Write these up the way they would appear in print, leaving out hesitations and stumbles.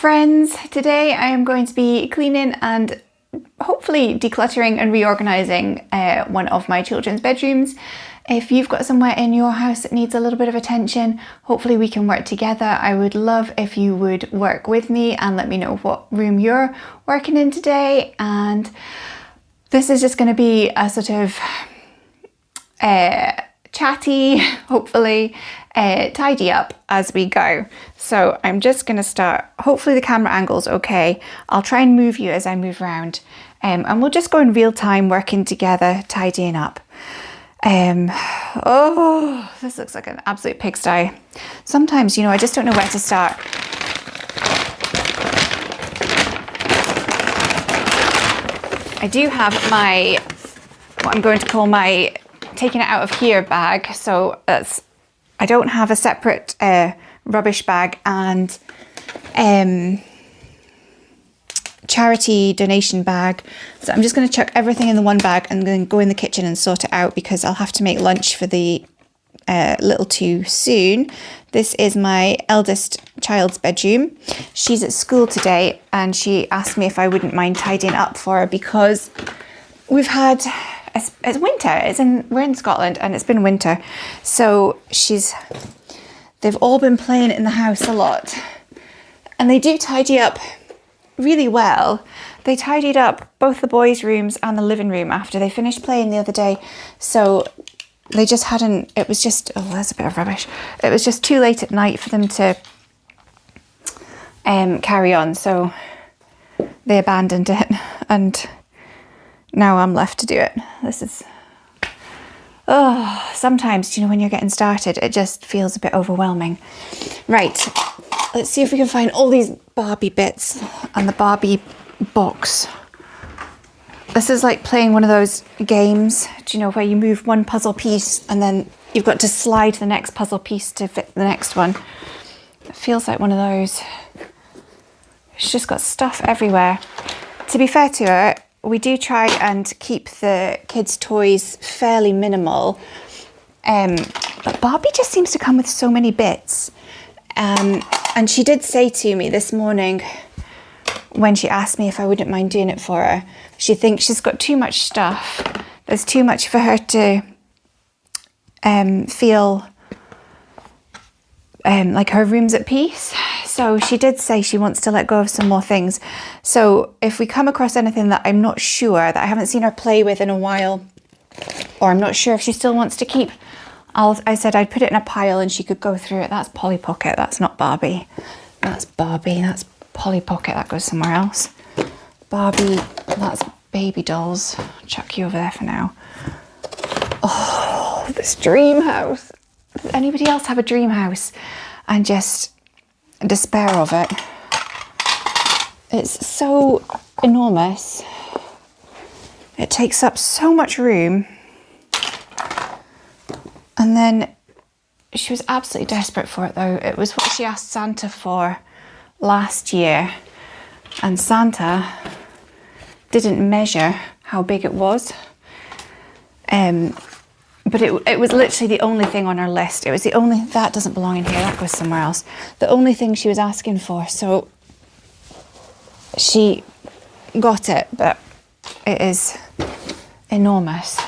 friends, today I am going to be cleaning and hopefully decluttering and reorganizing one of my children's bedrooms. If you've got somewhere in your house that needs a little bit of attention, hopefully we can work together. I would love if you would work with me and let me know what room you're working in today. And this is just going to be a sort of chatty, hopefully tidy up as we go. So I'm just going to start. Hopefully the camera angle's okay. I'll try and move you as I move around, and we'll just go in real time working together, tidying up. Oh, this looks like an absolute pigsty. Sometimes, I just don't know where to start. I do have what I'm going to call my taking it out of here bag. So I don't have a separate rubbish bag and charity donation bag. So I'm just going to chuck everything in the one bag and then go in the kitchen and sort it out because I'll have to make lunch for the little two soon. This is my eldest child's bedroom. She's at school today and she asked me if I wouldn't mind tidying up for her because we've had... It's winter. We're in Scotland and it's been winter. So they've all been playing in the house a lot. And they do tidy up really well. They tidied up both the boys' rooms and the living room after they finished playing the other day. So they just hadn't, it was just, oh, there's a bit of rubbish. It was just too late at night for them to carry on. So they abandoned it and now I'm left to do it. This is, sometimes, when you're getting started, it just feels a bit overwhelming. Right, let's see if we can find all these Barbie bits and the Barbie box. This is like playing one of those games, where you move one puzzle piece and then you've got to slide the next puzzle piece to fit the next one. It feels like one of those. She's just got stuff everywhere. To be fair to her, we do try and keep the kids' toys fairly minimal, but Barbie just seems to come with so many bits. And she did say to me this morning, when she asked me if I wouldn't mind doing it for her, she thinks she's got too much stuff. There's too much for her to feel like her room's at peace. So she did say she wants to let go of some more things. So if we come across anything that I'm not sure, that I haven't seen her play with in a while, or I'm not sure if she still wants to keep, I said I'd put it in a pile and she could go through it. That's Polly Pocket, that's not Barbie. That's Barbie, that's Polly Pocket, that goes somewhere else. Barbie, that's baby dolls. Chuck you over there for now. Oh, this dream house. Does anybody else have a dream house and just despair of it? It's so enormous. It takes up so much room. And then she was absolutely desperate for it though. It was what she asked Santa for last year. And Santa didn't measure how big it was. But it was literally the only thing on her list. It was the only, that doesn't belong in here, that goes somewhere else. The only thing she was asking for, so she got it, but it is enormous.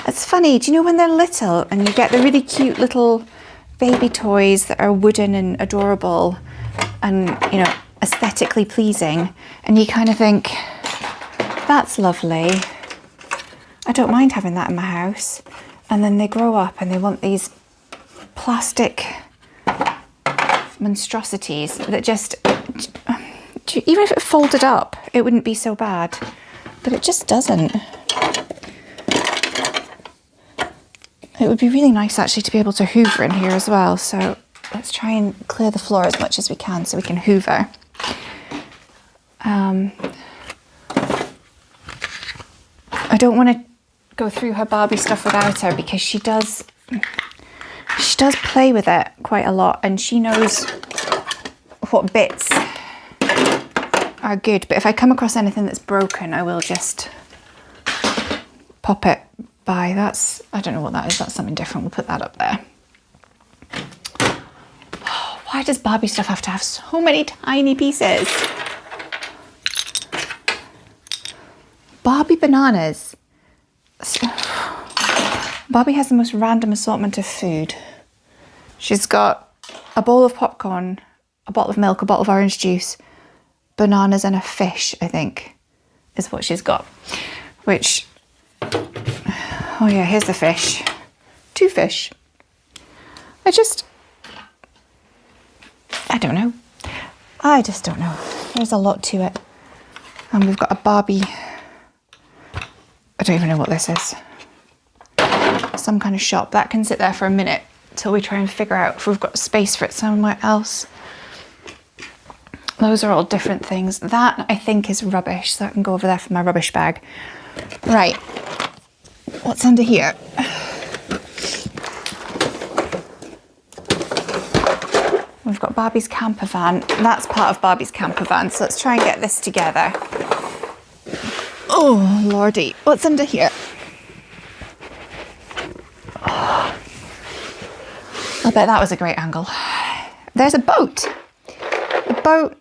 It's funny, do you know when they're little and you get the really cute little baby toys that are wooden and adorable and, aesthetically pleasing, and you kind of think, that's lovely. I don't mind having that in my house. And then they grow up and they want these plastic monstrosities that just, even if it folded up, it wouldn't be so bad. But it just doesn't. It would be really nice actually to be able to hoover in here as well. So let's try and clear the floor as much as we can so we can hoover. I don't want to go through her Barbie stuff without her because she does play with it quite a lot and she knows what bits are good. But if I come across anything that's broken, I will just pop it by. I don't know what that is. That's something different. We'll put that up there. Oh, Why does Barbie stuff have to have so many tiny pieces? Barbie bananas. Barbie has the most random assortment of food. She's got a bowl of popcorn, a bottle of milk, a bottle of orange juice, bananas and a fish, I think, is what she's got. Which, oh yeah, here's the fish. 2 fish. I don't know. I just don't know. There's a lot to it. And we've got a Barbie. I don't even know what this is. Some kind of shop. That can sit there for a minute till we try and figure out if we've got space for it somewhere else. Those are all different things. That I think is rubbish, so that can go over there for my rubbish bag. Right. What's under here? We've got Barbie's camper van. That's part of Barbie's camper van, so let's try and get this together. Oh, lordy. What's under here? Oh, I bet that was a great angle. There's a boat. The boat,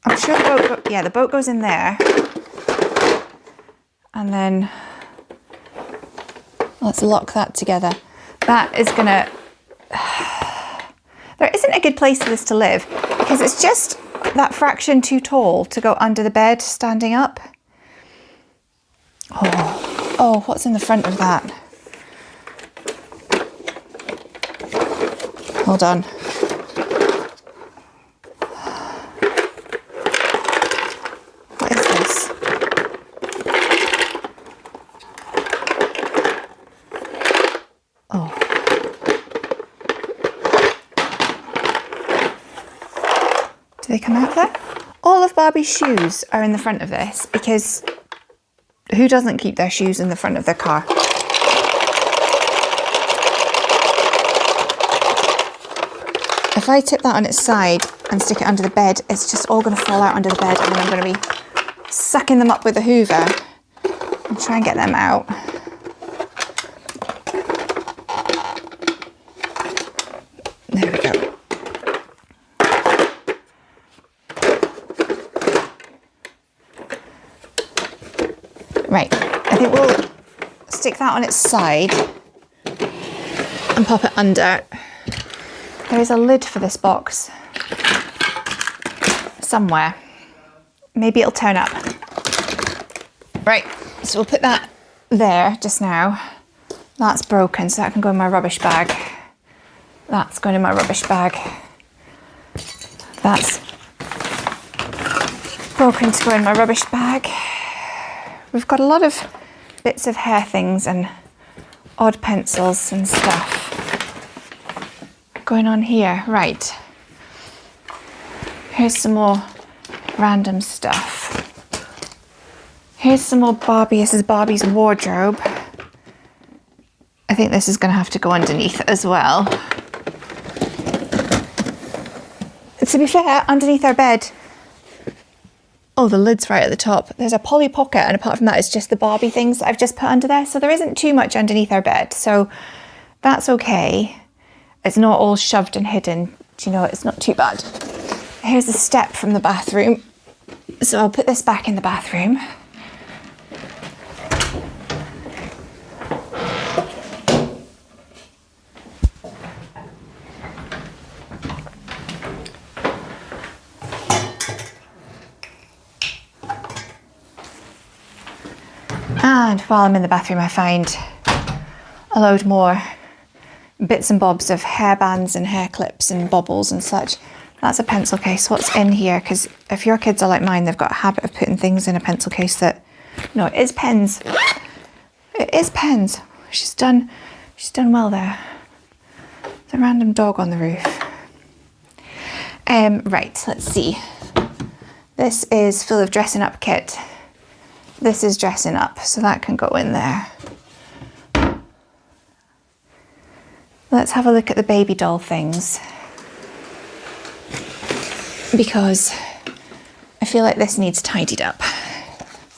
I'm sure the boat goes in there. And then let's lock that together. That is gonna, there isn't a good place for this to live because it's just that fraction too tall to go under the bed standing up. Oh, what's in the front of that? Hold on. What is this? Oh. Do they come out there? All of Barbie's shoes are in the front of this because who doesn't keep their shoes in the front of their car? If I tip that on its side and stick it under the bed, it's just all going to fall out under the bed and then I'm going to be sucking them up with the hoover and try and get them out. There we go. Right, I think we'll stick that on its side and pop it under. There is a lid for this box somewhere. Maybe it'll turn up. Right, so we'll put that there just now. That's broken, so that can go in my rubbish bag. That's going in my rubbish bag. That's broken to go in my rubbish bag. We've got a lot of bits of hair things and odd pencils and stuff going on here. Right, here's some more random stuff. Here's some more Barbie. This is Barbie's wardrobe. I think this is going to have to go underneath as well. To be fair, underneath our bed, oh, the lid's right at the top. There's a Polly pocket, and apart from that, it's just the Barbie things that I've just put under there. So there isn't too much underneath our bed. So that's okay. It's not all shoved and hidden. Do you know, it's not too bad. Here's a step from the bathroom. So I'll put this back in the bathroom. And while I'm in the bathroom, I find a load more bits and bobs of hair bands and hair clips and bobbles and such. That's a pencil case. What's in here? Because if your kids are like mine, they've got a habit of putting things in a pencil case that, no, it is pens. It is pens. She's done well there. There's a random dog on the roof. Right, let's see. This is full of dressing up kit. This is dressing up, so that can go in there. Let's have a look at the baby doll things, because I feel like this needs tidied up.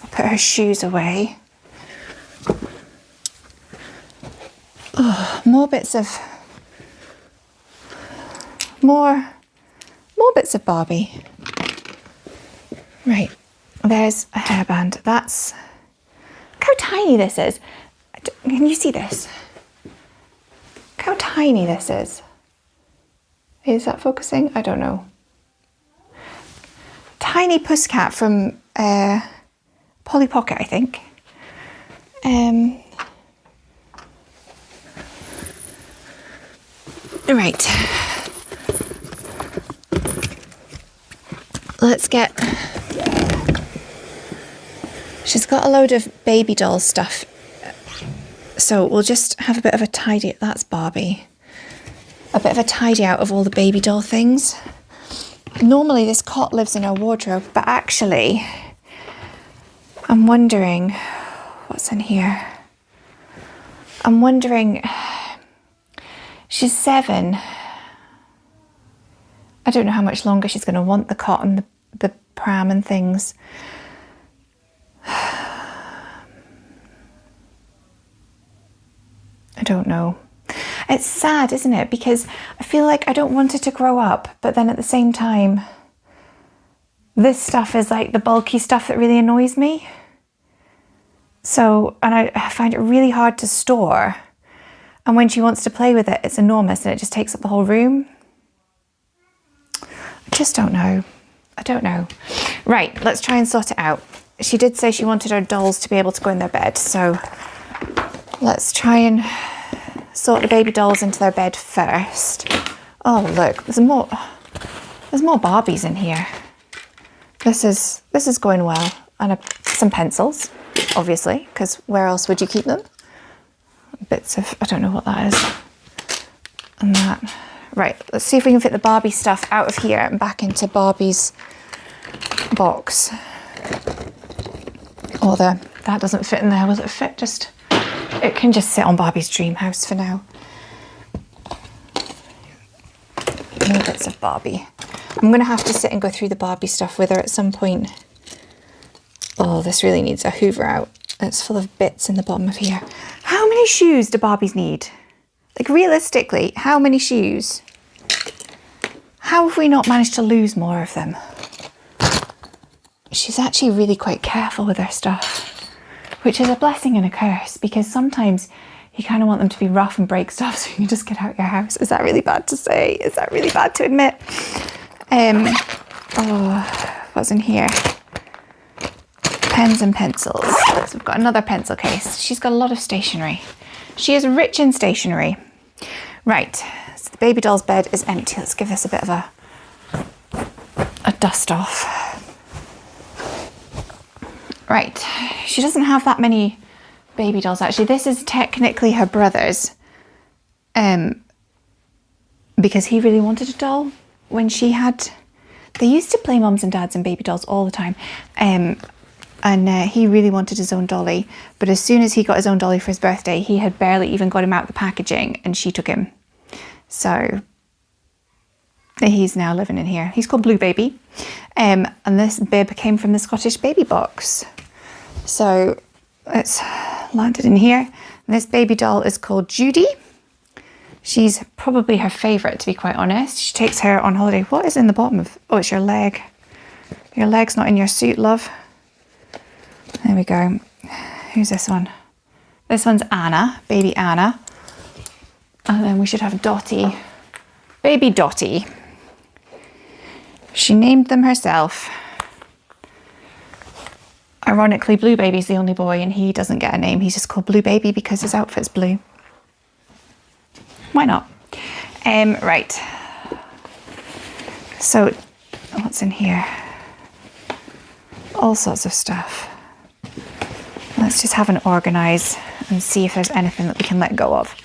I'll put her shoes away. Oh, more bits of more bits of Barbie. Right, there's a hairband. Look how tiny this is. Can you see this? Look how tiny this is. Is that focusing? I don't know. Tiny pussycat from Polly Pocket, I think. Right. Let's get... She's got a load of baby doll stuff. So we'll just have a bit of a tidy... That's Barbie. A bit of a tidy out of all the baby doll things. Normally this cot lives in her wardrobe, but actually I'm wondering what's in here. I'm wondering, she's 7. I don't know how much longer she's going to want the cot and the pram and things. I don't know. It's sad, isn't it? Because I feel like I don't want her to grow up, but then at the same time, this stuff is like the bulky stuff that really annoys me. So, and I find it really hard to store. And when she wants to play with it, it's enormous and it just takes up the whole room. I just don't know. I don't know. Right, let's try and sort it out. She did say she wanted her dolls to be able to go in their bed, so let's try and sort the baby dolls into their bed first. Oh look, there's more Barbies in here. This is going well. And some pencils, obviously, because where else would you keep them? Bits of, I don't know what that is. And that. Right, let's see if we can fit the Barbie stuff out of here and back into Barbie's box. Oh, that doesn't fit in there. Will it fit? It can just sit on Barbie's dream house for now. No bits of Barbie. I'm going to have to sit and go through the Barbie stuff with her at some point. Oh, this really needs a hoover out. It's full of bits in the bottom of here. How many shoes do Barbies need? Like realistically, how many shoes? How have we not managed to lose more of them? She's actually really quite careful with her stuff, which is a blessing and a curse, because sometimes you kind of want them to be rough and break stuff so you can just get out your house. Is that really bad to say? Is that really bad to admit? Oh, what's in here? Pens and pencils. So we've got another pencil case. She's got a lot of stationery. She is rich in stationery. Right, so the baby doll's bed is empty. Let's give this a bit of a dust off. Right, she doesn't have that many baby dolls actually. This is technically her brother's, because he really wanted a doll when she had... They used to play mums and dads and baby dolls all the time, and he really wanted his own dolly, but as soon as he got his own dolly for his birthday, he had barely even got him out the packaging and she took him. So he's now living in here. He's called Blue Baby, and this bib came from the Scottish Baby box. So it's landed in here. And this baby doll is called Judy. She's probably her favourite, to be quite honest. She takes her on holiday. What is in the bottom of... Oh, it's your leg. Your leg's not in your suit, love. There we go. Who's this one? This one's Anna, baby Anna. And then we should have Dottie, baby Dottie. She named them herself. Ironically, Blue Baby's the only boy and he doesn't get a name. He's just called Blue Baby because his outfit's blue. Why not? Right. So, what's in here? All sorts of stuff. Let's just have an organise and see if there's anything that we can let go of.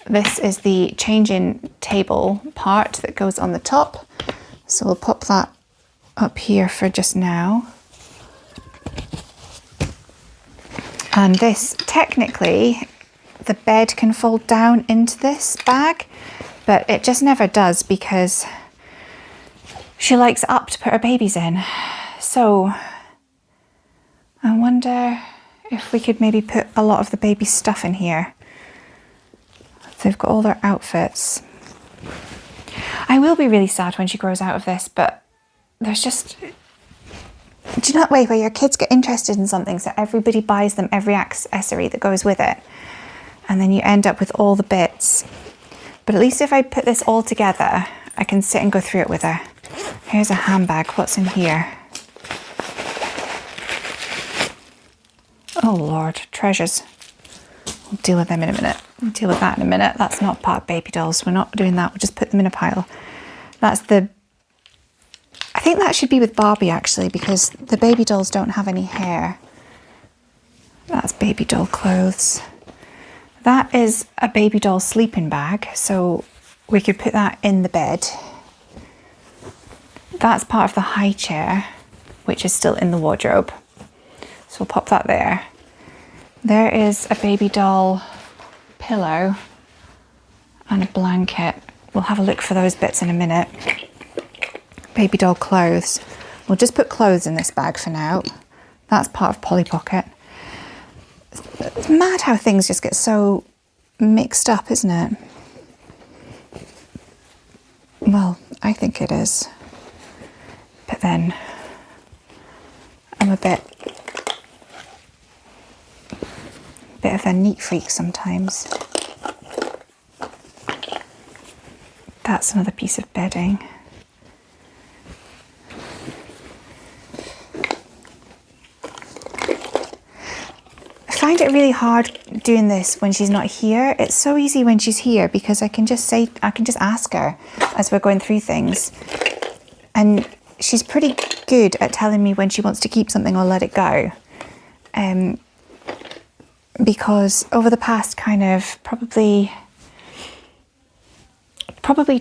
This is the changing table part that goes on the top. So we'll pop that up here for just now. And this, technically, the bed can fold down into this bag, but it just never does because she likes it up to put her babies in. So I wonder if we could maybe put a lot of the baby stuff in here. They've got all their outfits. I will be really sad when she grows out of this, but there's just... Do you know that way where your kids get interested in something, so everybody buys them every accessory that goes with it, and then you end up with all the bits? But at least if I put this all together, I can sit and go through it with her. Here's a handbag. What's in here? Oh Lord, treasures. We'll deal with them in a minute. We'll deal with that in a minute. That's not part of baby dolls. We're not doing that. We'll just put them in a pile. That's the... I think that should be with Barbie actually, because the baby dolls don't have any hair. That's baby doll clothes. That is a baby doll sleeping bag, so we could put that in the bed. That's part of the high chair, which is still in the wardrobe. So we'll pop that there. There is a baby doll pillow and a blanket. We'll have a look for those bits in a minute. Baby doll clothes. We'll just put clothes in this bag for now. That's part of Polly Pocket. It's mad how things just get so mixed up, isn't it? Well, I think it is. But then I'm a bit of a neat freak sometimes. That's another piece of bedding. I find it really hard doing this when she's not here. It's so easy when she's here because I can just ask her as we're going through things. And she's pretty good at telling me when she wants to keep something or let it go. Because over the past kind of probably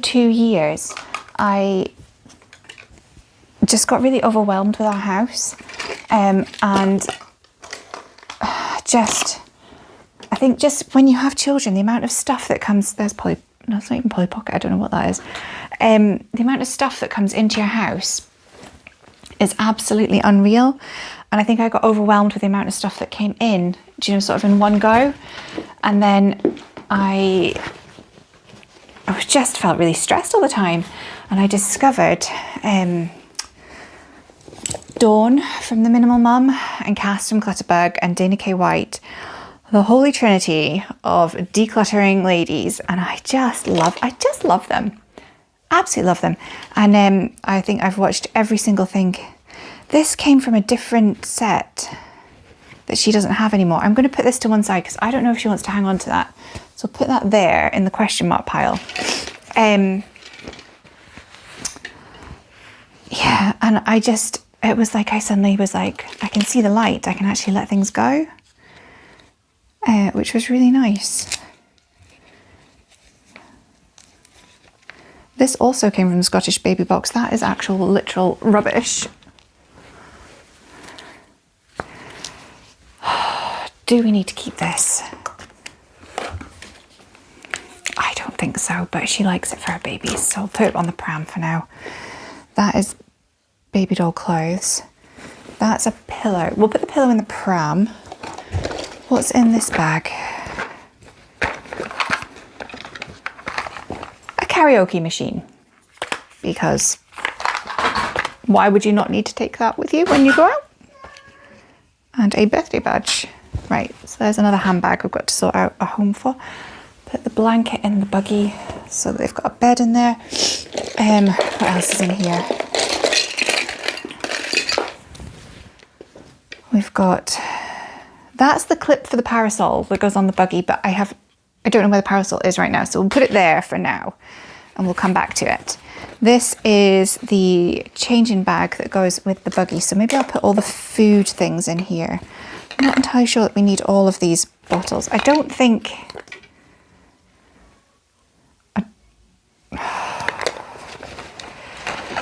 2 years, I just got really overwhelmed with our house. And I think just when you have children, the amount of stuff that comes, no, it's not even Polly Pocket, I don't know what that is. The amount of stuff that comes into your house is absolutely unreal. And I think I got overwhelmed with the amount of stuff that came in, sort of in one go. And then I just felt really stressed all the time. And I discovered Dawn from The Minimal Mum and Cass from Clutterberg and Dana K. White, the holy trinity of decluttering ladies. And I just love them. Absolutely love them. And I think I've watched every single thing. This came from a different set that she doesn't have anymore. I'm going to put this to one side because I don't know if she wants to hang on to that. So I'll put that there in the question mark pile. Yeah, and it was like I suddenly was like, I can see the light. I can actually let things go, which was really nice. This also came from the Scottish Baby Box. That is actual literal rubbish. Do we need to keep this? I don't think so, but she likes it for her babies, so I'll put it on the pram for now. That is baby doll clothes. That's a pillow. We'll put the pillow in the pram. What's in this bag? A karaoke machine. Because why would you not need to take that with you when you go out? And a birthday badge. Right, so there's another handbag we've got to sort out a home for. Put the blanket in the buggy so that they've got a bed in there. What else is in here? We've got, that's the clip for the parasol that goes on the buggy, but I don't know where the parasol is right now, so we'll put it there for now and we'll come back to it. This is the changing bag that goes with the buggy, so maybe I'll put all the food things in here. I'm not entirely sure that we need all of these bottles. I don't think...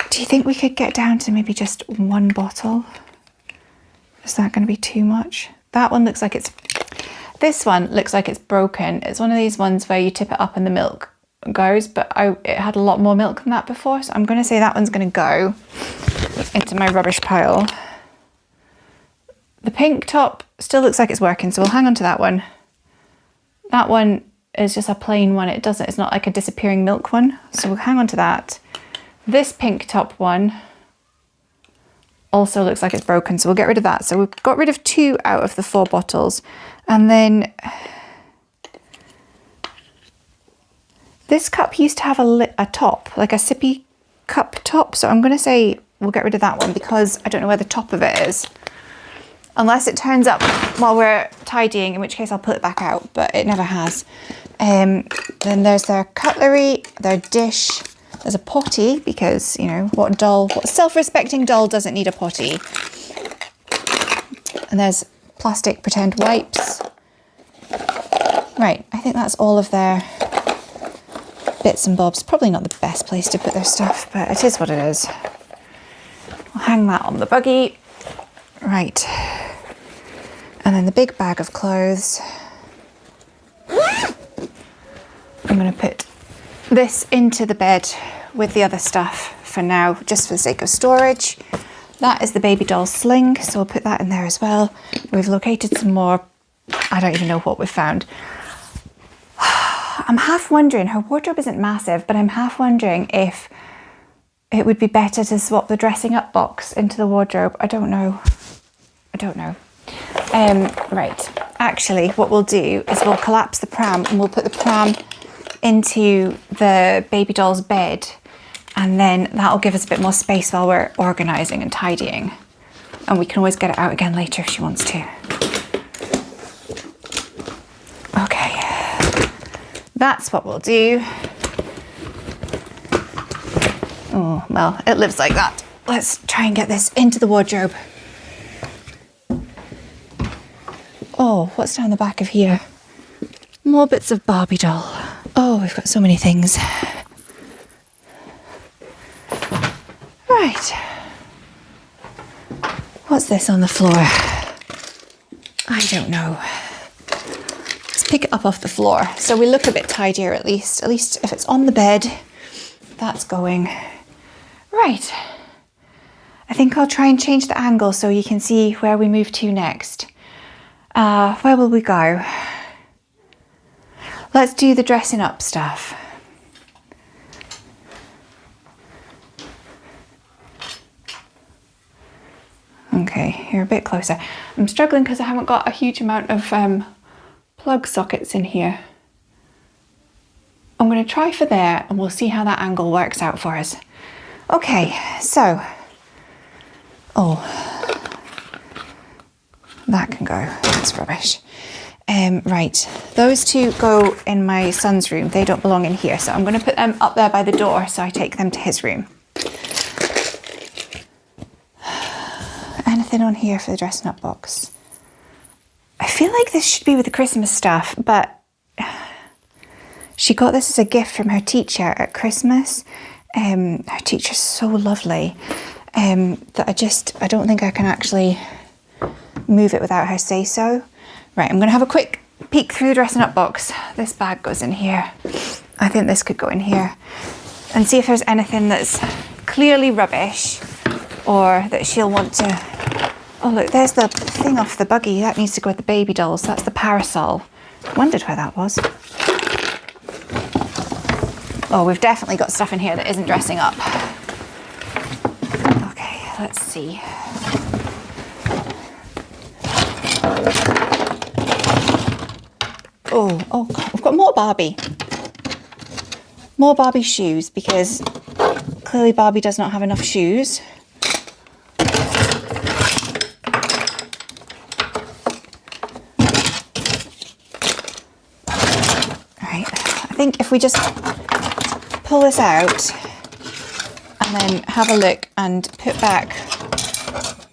Do you think we could get down to maybe just one bottle? Is that going to be too much? That one looks like it's... This one looks like it's broken. It's one of these ones where you tip it up and the milk goes, but it had a lot more milk than that before, so I'm going to say that one's going to go into my rubbish pile. The pink top still looks like it's working, so we'll hang on to that one. That one is just a plain one. It's not like a disappearing milk one. So we'll hang on to that. This pink top one also looks like it's broken, so we'll get rid of that. So we've got rid of 2 out of the 4 bottles. And then this cup used to have a top, like a sippy cup top. So I'm going to say we'll get rid of that one because I don't know where the top of it is. Unless it turns up while we're tidying, in which case I'll put it back out, but it never has. Then there's their cutlery, their dish. There's a potty because, you know, what self-respecting doll doesn't need a potty? And there's plastic pretend wipes. Right, I think that's all of their bits and bobs. Probably not the best place to put their stuff, but it is what it is. I'll hang that on the buggy. Right. And then the big bag of clothes. I'm going to put this into the bed with the other stuff for now, just for the sake of storage. That is the baby doll sling, so we'll put that in there as well. We've located some more. I don't even know what we've found. I'm half wondering, her wardrobe isn't massive, but I'm half wondering if it would be better to swap the dressing up box into the wardrobe. I don't know. Right, actually what we'll do is we'll collapse the pram and we'll put the pram into the baby doll's bed, and then that'll give us a bit more space while we're organising and tidying, and we can always get it out again later if she wants to. Okay, that's what we'll do. Oh, well, it lives like that. Let's try and get this into the wardrobe. Oh, what's down the back of here? More bits of Barbie doll. Oh, we've got so many things. Right. What's this on the floor? I don't know. Let's pick it up off the floor so we look a bit tidier at least. At least if it's on the bed, that's going. Right. I think I'll try and change the angle so you can see where we move to next. Where will we go? Let's do the dressing up stuff. Okay, you're a bit closer. I'm struggling because I haven't got a huge amount of plug sockets in here. I'm going to try for there and we'll see how that angle works out for us. Okay, so, that can go, that's rubbish. Right, those 2 go in my son's room. They don't belong in here, so I'm going to put them up there by the door so I take them to his room. Anything on here for the dressing up box? I feel like this should be with the Christmas stuff, but she got this as a gift from her teacher at Christmas. Her teacher's so lovely that I don't think I can actually move it without her say so. Right, I'm going to have a quick peek through the dressing up box. This bag goes in here. I think this could go in here. And see if there's anything that's clearly rubbish or that she'll want to... Oh look, there's the thing off the buggy. That needs to go with the baby dolls. That's the parasol. Wondered where that was. Oh, we've definitely got stuff in here that isn't dressing up. Okay, let's see. Oh God, we've got more Barbie. More Barbie shoes because clearly Barbie does not have enough shoes. Right, I think if we just pull this out and then have a look and put back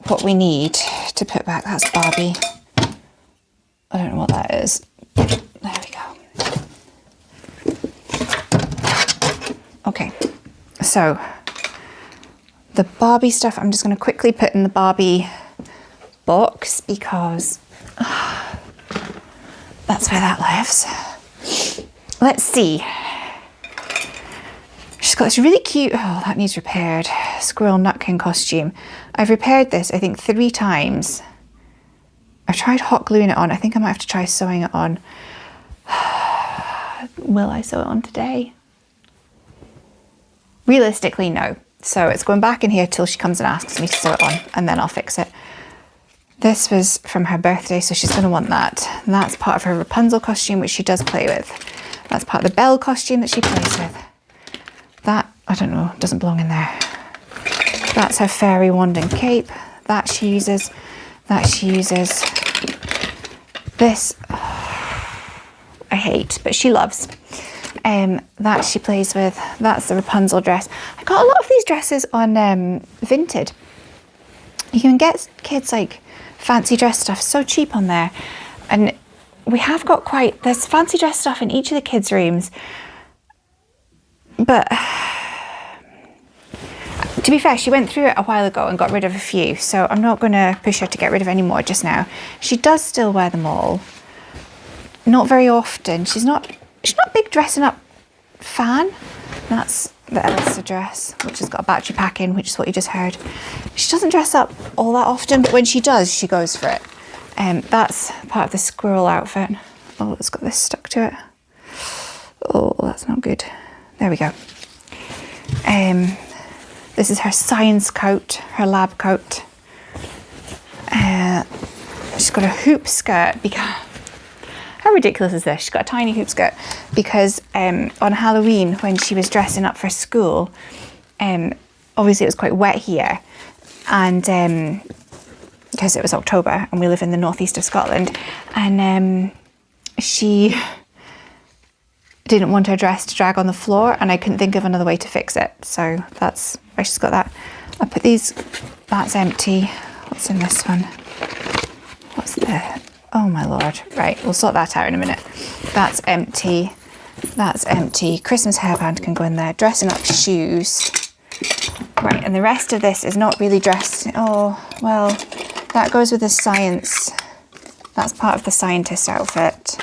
what we need to put back. That's Barbie. I don't know what that is. There we go. Okay, so the Barbie stuff I'm just going to quickly put in the Barbie box because that's where that lives. Let's see. She's got this really cute, oh, that needs repaired, squirrel nutkin costume. I've repaired this, I think, 3 times. I've tried hot gluing it on. I think I might have to try sewing it on. Will I sew it on today? Realistically, no. So it's going back in here till she comes and asks me to sew it on, and then I'll fix it. This was from her birthday, so she's going to want that. And that's part of her Rapunzel costume, which she does play with. That's part of the Belle costume that she plays with. That, I don't know, doesn't belong in there. That's her fairy wand and cape. That she uses. That she uses. This, I hate, but she loves. That she plays with. That's the Rapunzel dress. I got a lot of these dresses on Vinted. You can get kids like fancy dress stuff so cheap on there. And we have got there's fancy dress stuff in each of the kids' rooms. But to be fair, she went through it a while ago and got rid of a few. So I'm not going to push her to get rid of any more just now. She does still wear them all. Not very often. She's not a big dressing up fan. That's the Elsa dress, which has got a battery pack in, which is what you just heard. She doesn't dress up all that often, but when she does, she goes for it. That's part of the squirrel outfit. Oh, it's got this stuck to it. Oh, that's not good. There we go. This is her science coat, her lab coat. She's got a hoop skirt because... How ridiculous is this? She's got a tiny hoop skirt because on Halloween, when she was dressing up for school, obviously it was quite wet here, and because it was October and we live in the northeast of Scotland, and she didn't want her dress to drag on the floor, and I couldn't think of another way to fix it. So that's why she's got that. I put these, that's empty. What's in this one? What's there? Oh my Lord. Right, we'll sort that out in a minute. That's empty. That's empty. Christmas hairband can go in there. Dressing up shoes. Right, and the rest of this is not really dressed. Oh, well, that goes with the science. That's part of the scientist outfit.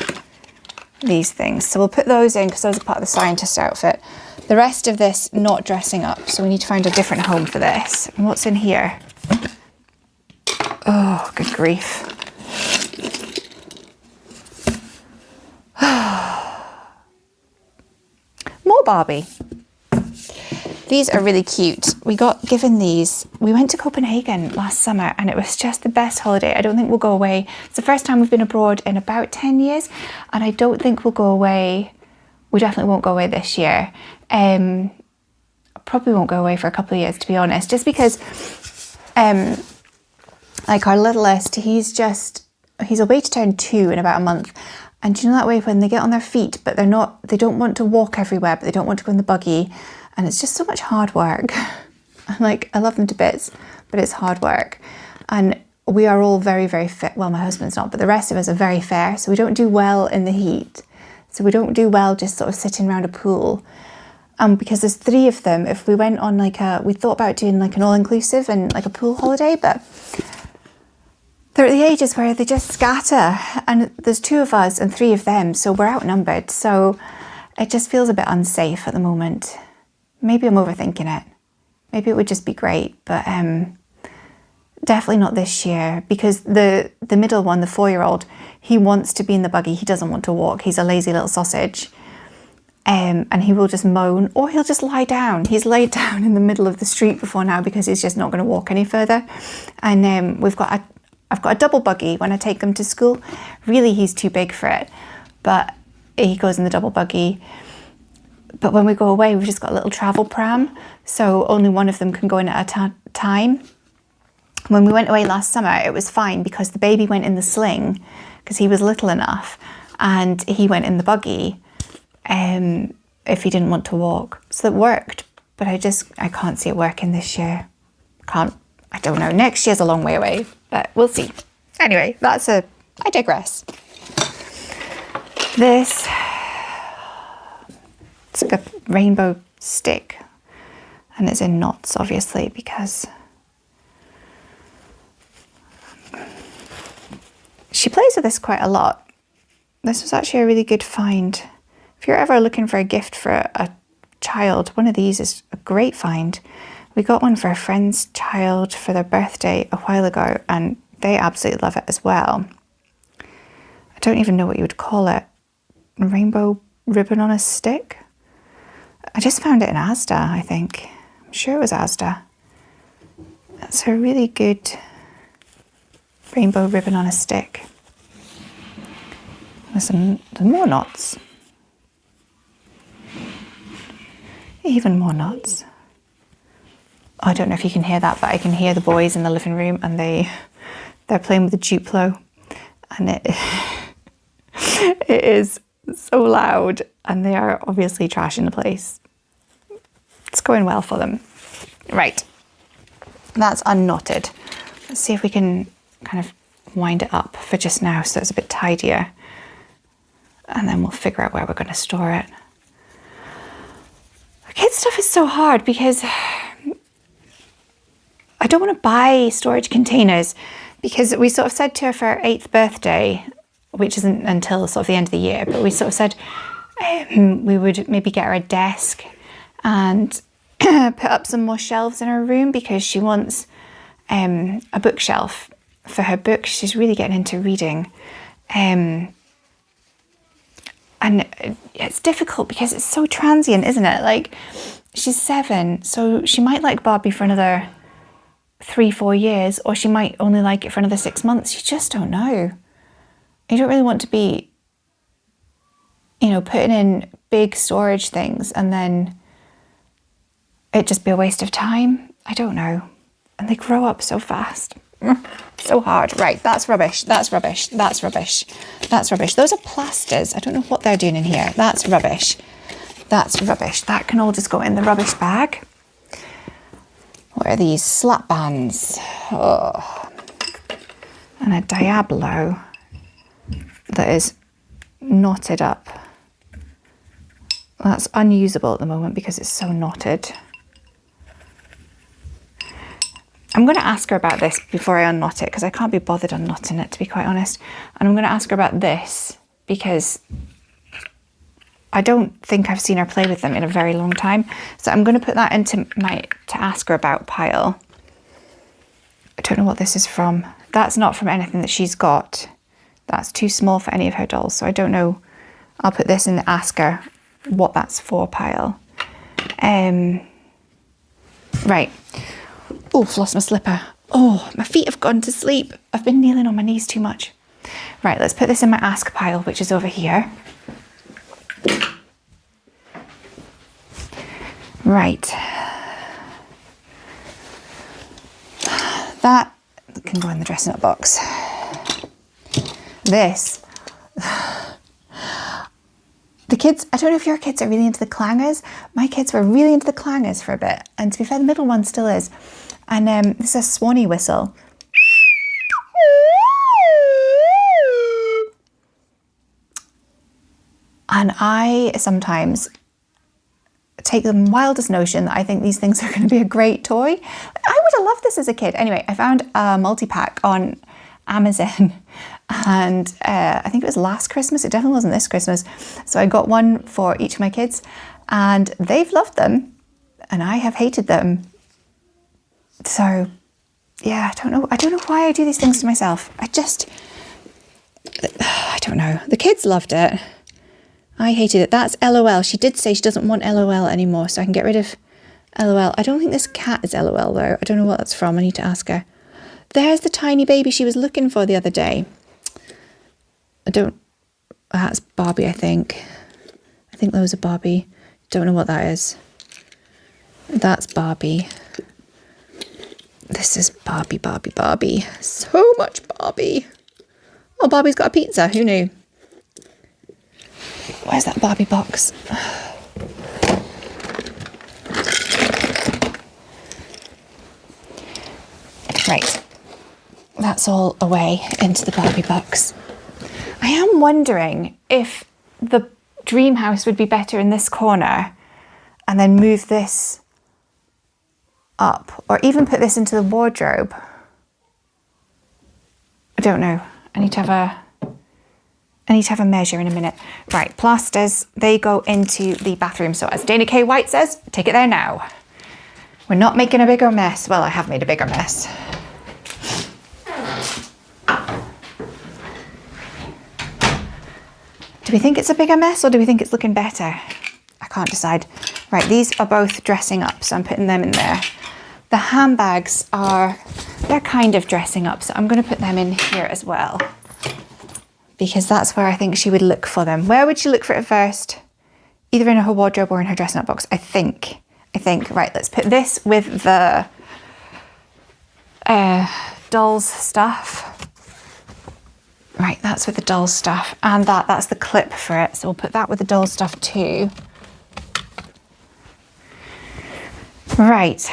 These things. So we'll put those in because those are part of the scientist outfit. The rest of this, not dressing up. So we need to find a different home for this. And what's in here? Oh, good grief. More Barbie. These are really cute. We got given these. We went to Copenhagen last summer and it was just the best holiday. I don't think we'll go away. It's the first time we've been abroad in about 10 years and I don't think we'll go away. We definitely won't go away this year. Probably won't go away for a couple of years, to be honest, just because like our littlest, he's away to turn 2 in about a month. And do you know that way when they get on their feet, but they don't want to walk everywhere, but they don't want to go in the buggy. And it's just so much hard work. I love them to bits, but it's hard work. And we are all very, very fit. Well, my husband's not, but the rest of us are very fair. So we don't do well in the heat. So we don't do well just sort of sitting around a pool. Because there's 3 of them. If we went on we thought about doing like an all-inclusive and like a pool holiday, but they're at the ages where they just scatter, and there's 2 of us and 3 of them, so we're outnumbered. So it just feels a bit unsafe at the moment. Maybe I'm overthinking it. Maybe it would just be great, but definitely not this year, because the middle one, the 4-year-old, he wants to be in the buggy. He doesn't want to walk. He's a lazy little sausage. And he will just moan, or he'll just lie down. He's laid down in the middle of the street before now because he's just not going to walk any further. And I've got a double buggy when I take them to school. Really, he's too big for it, but he goes in the double buggy. But when we go away, we've just got a little travel pram, so only one of them can go in at a time. When we went away last summer, it was fine because the baby went in the sling because he was little enough, and he went in the buggy if he didn't want to walk. So it worked, but I can't see it working this year. I don't know. Next year's a long way away, but we'll see. Anyway, I digress. This, it's like a rainbow stick, and it's in knots, obviously, because she plays with this quite a lot. This was actually a really good find. If you're ever looking for a gift for a child, one of these is a great find. We got one for a friend's child for their birthday a while ago, and they absolutely love it as well. I don't even know what you would call it. Rainbow ribbon on a stick. I just found it in Asda, I think. I'm sure it was Asda. That's a really good rainbow ribbon on a stick. There's more knots. Even more knots. I don't know if you can hear that, but I can hear the boys in the living room, and they're playing with the Duplo, and it is so loud, and they are obviously trashing the place. It's going well for them. Right, that's unknotted. Let's see if we can kind of wind it up for just now so it's a bit tidier, and then we'll figure out where we're going to store it. The kids' stuff is so hard because I don't want to buy storage containers, because we sort of said to her for her 8th birthday, which isn't until sort of the end of the year, but we sort of said we would maybe get her a desk and put up some more shelves in her room, because she wants a bookshelf for her books. She's really getting into reading. And it's difficult because it's so transient, isn't it? Like, she's 7, so she might like Barbie for another 3-4 years, or she might only like it for another 6 months. You just don't know. You don't really want to be, putting in big storage things and then it just be a waste of time. I don't know. And they grow up so fast. So hard. Right, that's rubbish. That's rubbish. That's rubbish. That's rubbish. Those are plasters. I don't know what they're doing in here. That's rubbish. That's rubbish. That can all just go in the rubbish bag. What are these? Slap bands. Oh. And a Diablo that is knotted up. That's unusable at the moment because it's so knotted. I'm going to ask her about this before I unknot it, because I can't be bothered unknotting it, to be quite honest. And I'm going to ask her about this because I don't think I've seen her play with them in a very long time. So I'm going to put that into my to ask her about pile. I don't know what this is from. That's not from anything that she's got. That's too small for any of her dolls. So I don't know. I'll put this in the ask her what that's for pile. Right. Oh, I've lost my slipper. Oh, my feet have gone to sleep. I've been kneeling on my knees too much. Right, let's put this in my ask pile, which is over here. Right. That can go in the dressing up box. This. The kids, I don't know if your kids are really into the clangers. My kids were really into the clangers for a bit. And to be fair, the middle one still is. And this is a Swanee whistle. And I sometimes take the wildest notion that I think these things are going to be a great toy. I would have loved this as a kid. Anyway, I found a multi-pack on Amazon, and I think it was last Christmas. It definitely wasn't this Christmas. So I got one for each of my kids, and they've loved them, and I have hated them. So yeah, I don't know why I do these things to myself. I don't know. The kids loved it. I hated it. That's LOL. She did say she doesn't want LOL anymore, so I can get rid of LOL. I don't think this cat is LOL though. I don't know what that's from. I need to ask her. There's the tiny baby she was looking for the other day. That's Barbie, I think. I think that was a Barbie. Don't know what that is. That's Barbie. This is Barbie, Barbie, Barbie. So much Barbie. Oh, Barbie's got a pizza. Who knew? Where's that Barbie box? Right. That's all away into the Barbie box. I am wondering if the dream house would be better in this corner and then move this up, or even put this into the wardrobe. I don't know. I need to have a measure in a minute. Right, plasters, they go into the bathroom. So as Dana K. White says, take it there now. We're not making a bigger mess. Well, I have made a bigger mess. Do we think it's a bigger mess or do we think it's looking better? I can't decide. Right, these are both dressing up, so I'm putting them in there. The handbags they're kind of dressing up, so I'm going to put them in here as well, because that's where I think she would look for them. Where would she look for it first? Either in her wardrobe or in her dressing up box, I think. Right, let's put this with the dolls stuff. Right, that's with the dolls stuff, and that's the clip for it, so we'll put that with the dolls stuff too. Right,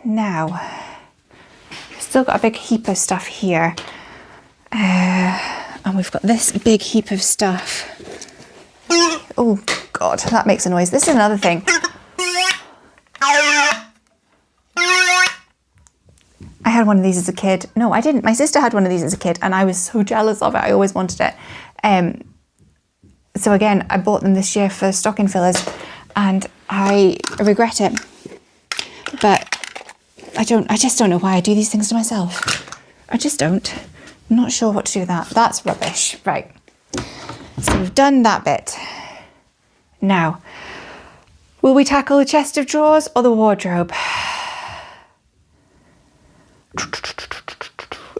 now, we've still got a big heap of stuff here, and we've got this big heap of stuff. Oh God, that makes a noise. This is another thing. I had one of these as a kid. No, I didn't. My sister had one of these as a kid and I was so jealous of it. I always wanted it. So again, I bought them this year for stocking fillers and I regret it. But I just don't know why I do these things to myself. I just don't. I'm not sure what to do with that. That's rubbish. Right. So we've done that bit. Now, will we tackle the chest of drawers or the wardrobe?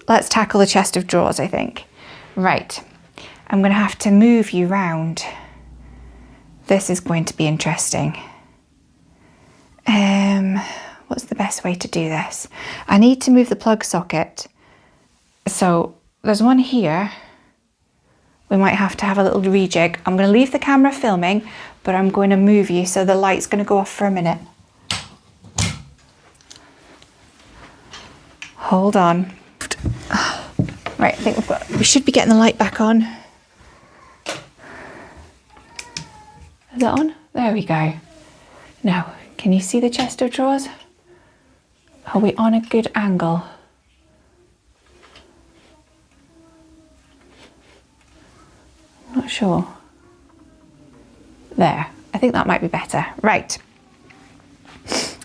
Let's tackle the chest of drawers, I think. Right, I'm going to have to move you round. This is going to be interesting. What's the best way to do this? I need to move the plug socket. So there's one here. We might have to have a little rejig. I'm going to leave the camera filming, but I'm going to move you so the light's going to go off for a minute. Hold on. Right, I think we should be getting the light back on. Is it on? There we go. Now, can you see the chest of drawers? Are we on a good angle? I'm not sure. There, I think that might be better. Right,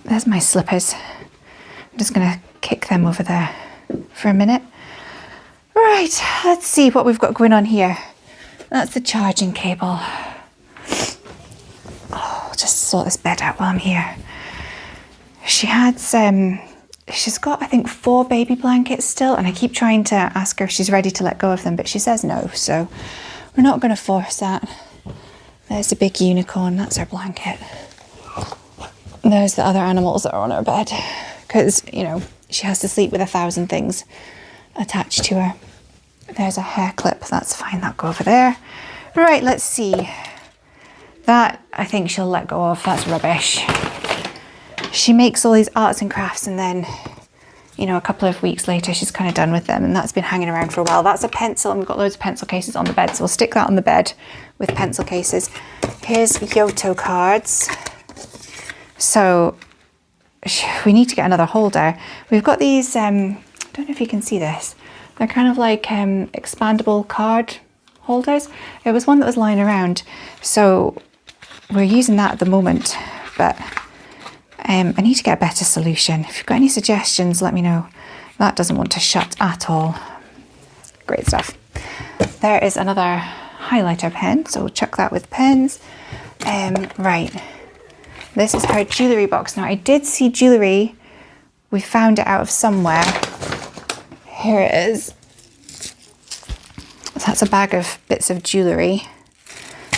there's my slippers. I'm just gonna kick them over there for a minute. Right, let's see what we've got going on here. That's the charging cable. Oh, I'll just sort this bed out while I'm here. She's got, I think, 4 baby blankets still, and I keep trying to ask her if she's ready to let go of them, but she says no, so we're not going to force that. There's the big unicorn, that's her blanket. There's the other animals that are on her bed, because, you know, she has to sleep with 1,000 things attached to her. There's a hair clip, that's fine, that'll go over there. Right, let's see. That, I think she'll let go of, that's rubbish. She makes all these arts and crafts and then, you know, a couple of weeks later she's kind of done with them, and that's been hanging around for a while. That's a pencil, and we've got loads of pencil cases on the bed, so we'll stick that on the bed with pencil cases. Here's Yoto cards. So we need to get another holder. We've got these, I don't know if you can see this. They're kind of like expandable card holders. There was one that was lying around, so we're using that at the moment, but I need to get a better solution. If you've got any suggestions, let me know. That doesn't want to shut at all. Great stuff. There is another highlighter pen, so we'll chuck that with pens. Right, this is her jewellery box. Now, I did see jewellery. We found it out of somewhere. Here it is. That's a bag of bits of jewellery.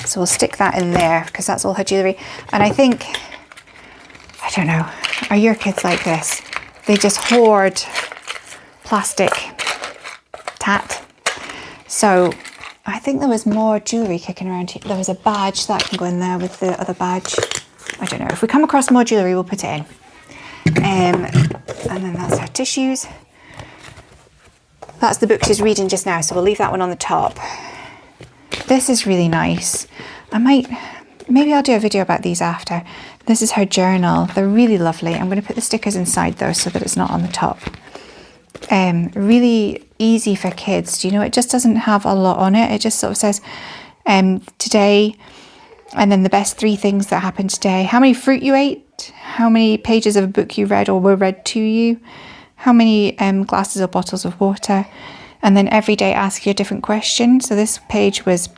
So we'll stick that in there because that's all her jewellery. And I think, I don't know, are your kids like this? They just hoard plastic tat. So I think there was more jewellery kicking around here. There was a badge that can go in there with the other badge. I don't know. If we come across more jewellery, we'll put it in. And then that's her tissues. That's the book she's reading just now, so we'll leave that one on the top. This is really nice. Maybe I'll do a video about these after. This is her journal. They're really lovely. I'm going to put the stickers inside though so that it's not on the top. Really easy for kids. Do you know, it just doesn't have a lot on it. It just sort of says today, and then the best 3 things that happened today. How many fruit you ate, how many pages of a book you read or were read to you, how many glasses or bottles of water, and then every day ask you a different question. So this page was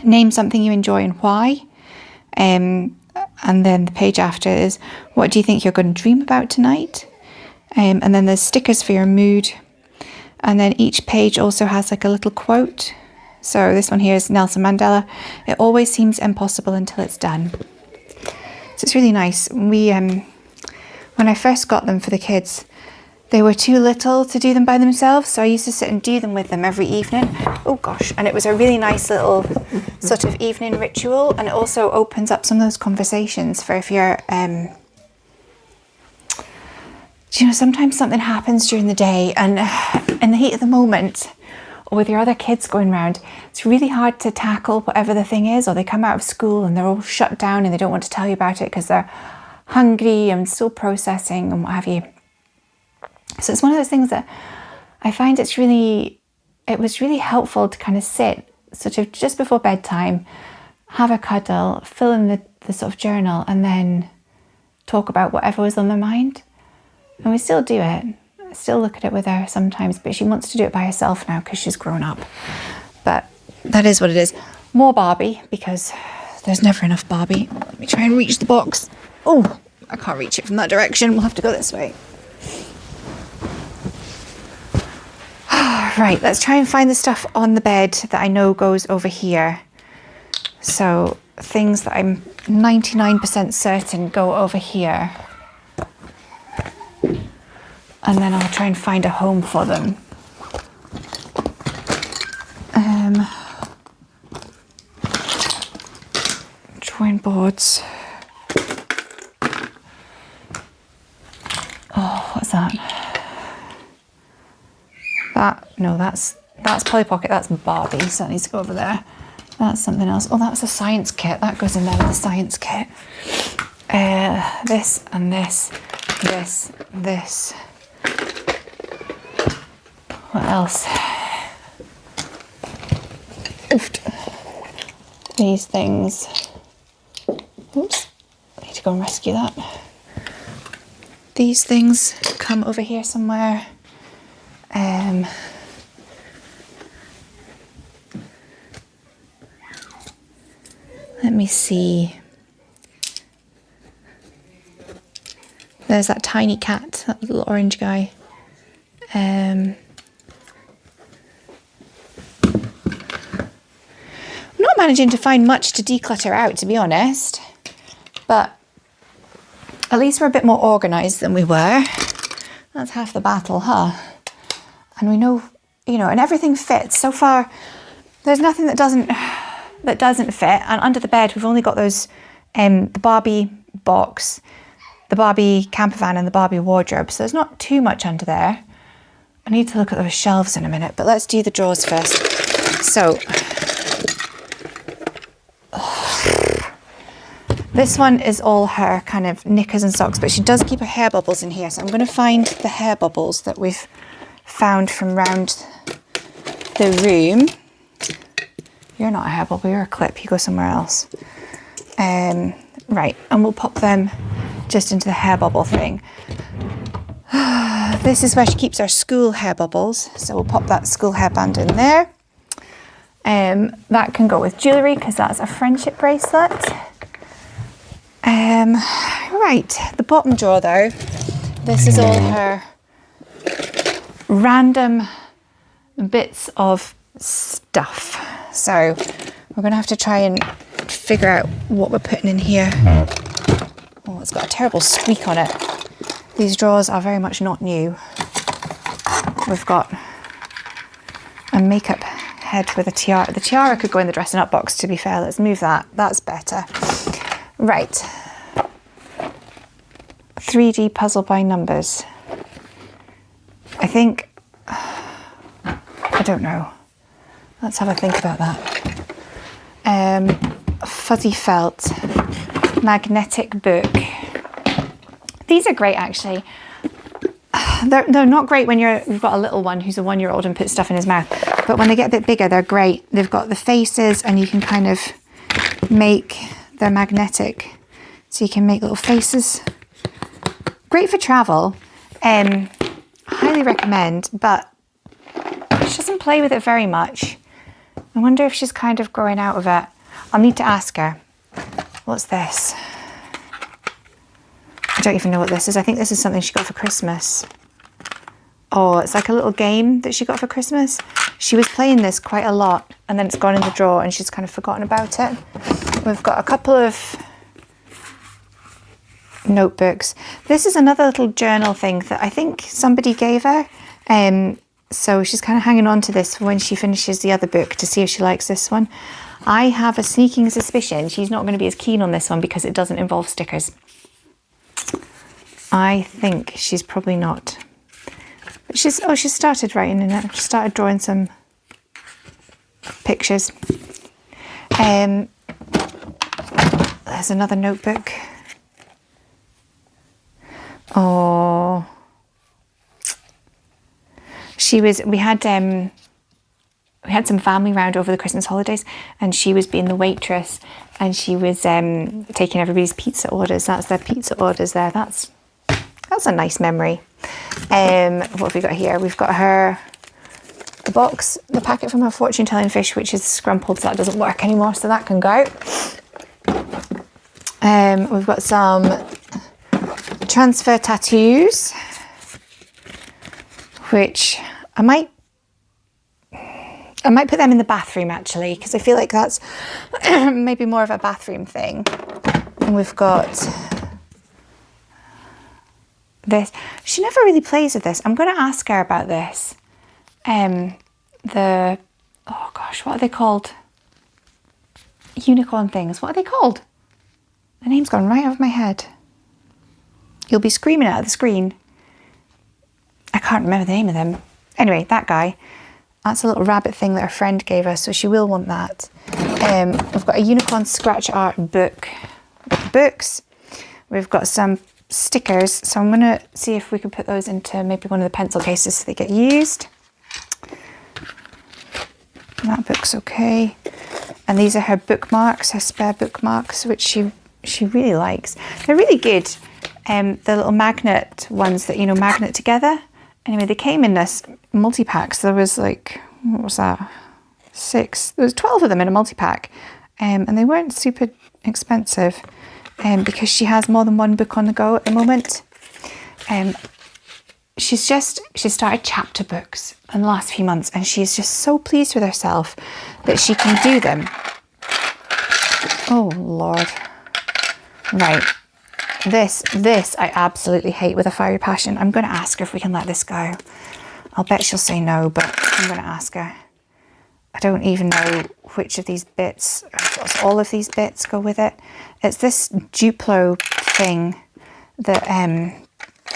Name something you enjoy and why. And then the page after is, what do you think you're going to dream about tonight? And then there's stickers for your mood. And then each page also has like a little quote. So this one here is Nelson Mandela. It always seems impossible until it's done. So it's really nice. We, when I first got them for the kids, they were too little to do them by themselves. So I used to sit and do them with them every evening. Oh gosh. And it was a really nice little sort of evening ritual. And it also opens up some of those conversations for if you're, you know, sometimes something happens during the day and in the heat of the moment, or with your other kids going around, it's really hard to tackle whatever the thing is, or they come out of school and they're all shut down and they don't want to tell you about it because they're hungry and still processing and what have you. So it's one of those things that I find it was really helpful to kind of sit sort of just before bedtime, have a cuddle, fill in the sort of journal, and then talk about whatever was on their mind. And we still do it. I still look at it with her sometimes, but she wants to do it by herself now because she's grown up. But that is what it is. More Barbie, because there's never enough Barbie. Let me try and reach the box. Oh, I can't reach it from that direction. We'll have to go this way. Right, let's try and find the stuff on the bed that I know goes over here. So things that I'm 99% certain go over here. And then I'll try and find a home for them. Drawing boards. Oh, what's that? That's Polly Pocket, that's Barbie, so that needs to go over there. That's something else. Oh, that's a science kit. That goes in there with the science kit. This and this. What else? These things. Oops, I need to go and rescue that. These things come over here somewhere. Let me see. There's that tiny cat, that little orange guy. I'm not managing to find much to declutter out, to be honest, but at least we're a bit more organised than we were. That's half the battle, huh? And we know, you know, and everything fits. So far, there's nothing that doesn't fit. And under the bed, we've only got those, the Barbie box, the Barbie camper van and the Barbie wardrobe. So there's not too much under there. I need to look at those shelves in a minute, but let's do the drawers first. So this one is all her kind of knickers and socks, but she does keep her hair bubbles in here. So I'm going to find the hair bubbles that we've found from round the room. You're not a hair bubble, you're a clip. You go somewhere else. Right, and we'll pop them just into the hair bubble thing. This is where she keeps our school hair bubbles. So we'll pop that school hairband in there. That can go with jewellery because that's a friendship bracelet. Right, the bottom drawer though, this is all her random bits of stuff. So we're going to have to try and figure out what we're putting in here. Oh, it's got a terrible squeak on it. These drawers are very much not new. We've got a makeup head with a tiara. The tiara could go in the dressing up box, to be fair. Let's move that. That's better. Right. 3D puzzle by numbers. I think, I don't know. Let's have a think about that. Fuzzy felt, magnetic book. These are great actually. They're not great when you've got a little one who's a 1-year-old and puts stuff in his mouth, but when they get a bit bigger, they're great. They've got the faces and you can kind of make, they're magnetic. So you can make little faces. Great for travel. Highly recommend, but she doesn't play with it very much. I wonder if she's kind of growing out of it. I'll need to ask her. What's this? I don't even know what this is. I think this is something she got for Christmas. Oh, it's like a little game that she got for Christmas. She was playing this quite a lot and then it's gone in the drawer and she's kind of forgotten about it. We've got a couple of notebooks. This is another little journal thing that I think somebody gave her. So she's kind of hanging on to this for when she finishes the other book to see if she likes this one. I have a sneaking suspicion she's not going to be as keen on this one because it doesn't involve stickers. I think she's probably not. But she's started writing in it. She started drawing some pictures. There's another notebook. Oh, we had some family round over the Christmas holidays and she was being the waitress and she was taking everybody's pizza orders. That's their pizza orders there. That's a nice memory. What have we got here? We've got the packet from her fortune telling fish, which is scrumpled, so that doesn't work anymore, so that can go. We've got some transfer tattoos, which I might put them in the bathroom actually, because I feel like that's maybe more of a bathroom thing. And we've got this. She never really plays with this. I'm going to ask her about this. Oh gosh, what are they called? Unicorn things. What are they called? The name's gone right over my head. You'll be screaming out of the screen. I can't remember the name of them. Anyway, that guy. That's a little rabbit thing that her friend gave us, so she will want that. We've got a unicorn scratch art book with books. We've got some stickers, so I'm going to see if we can put those into maybe one of the pencil cases so they get used. That book's okay. And these are her bookmarks, her spare bookmarks, which she really likes. They're really good. The little magnet ones that, magnet together. Anyway, they came in this multi-pack. So there was like, what was that? 6. There was 12 of them in a multi-pack. And they weren't super expensive because she has more than one book on the go at the moment. She started chapter books in the last few months and she's just so pleased with herself that she can do them. Oh, Lord. Right. This I absolutely hate with a fiery passion. I'm going to ask her if we can let this go. I'll bet she'll say no, but I'm going to ask her. I don't even know which of these bits, all of these bits go with it. It's this Duplo thing that,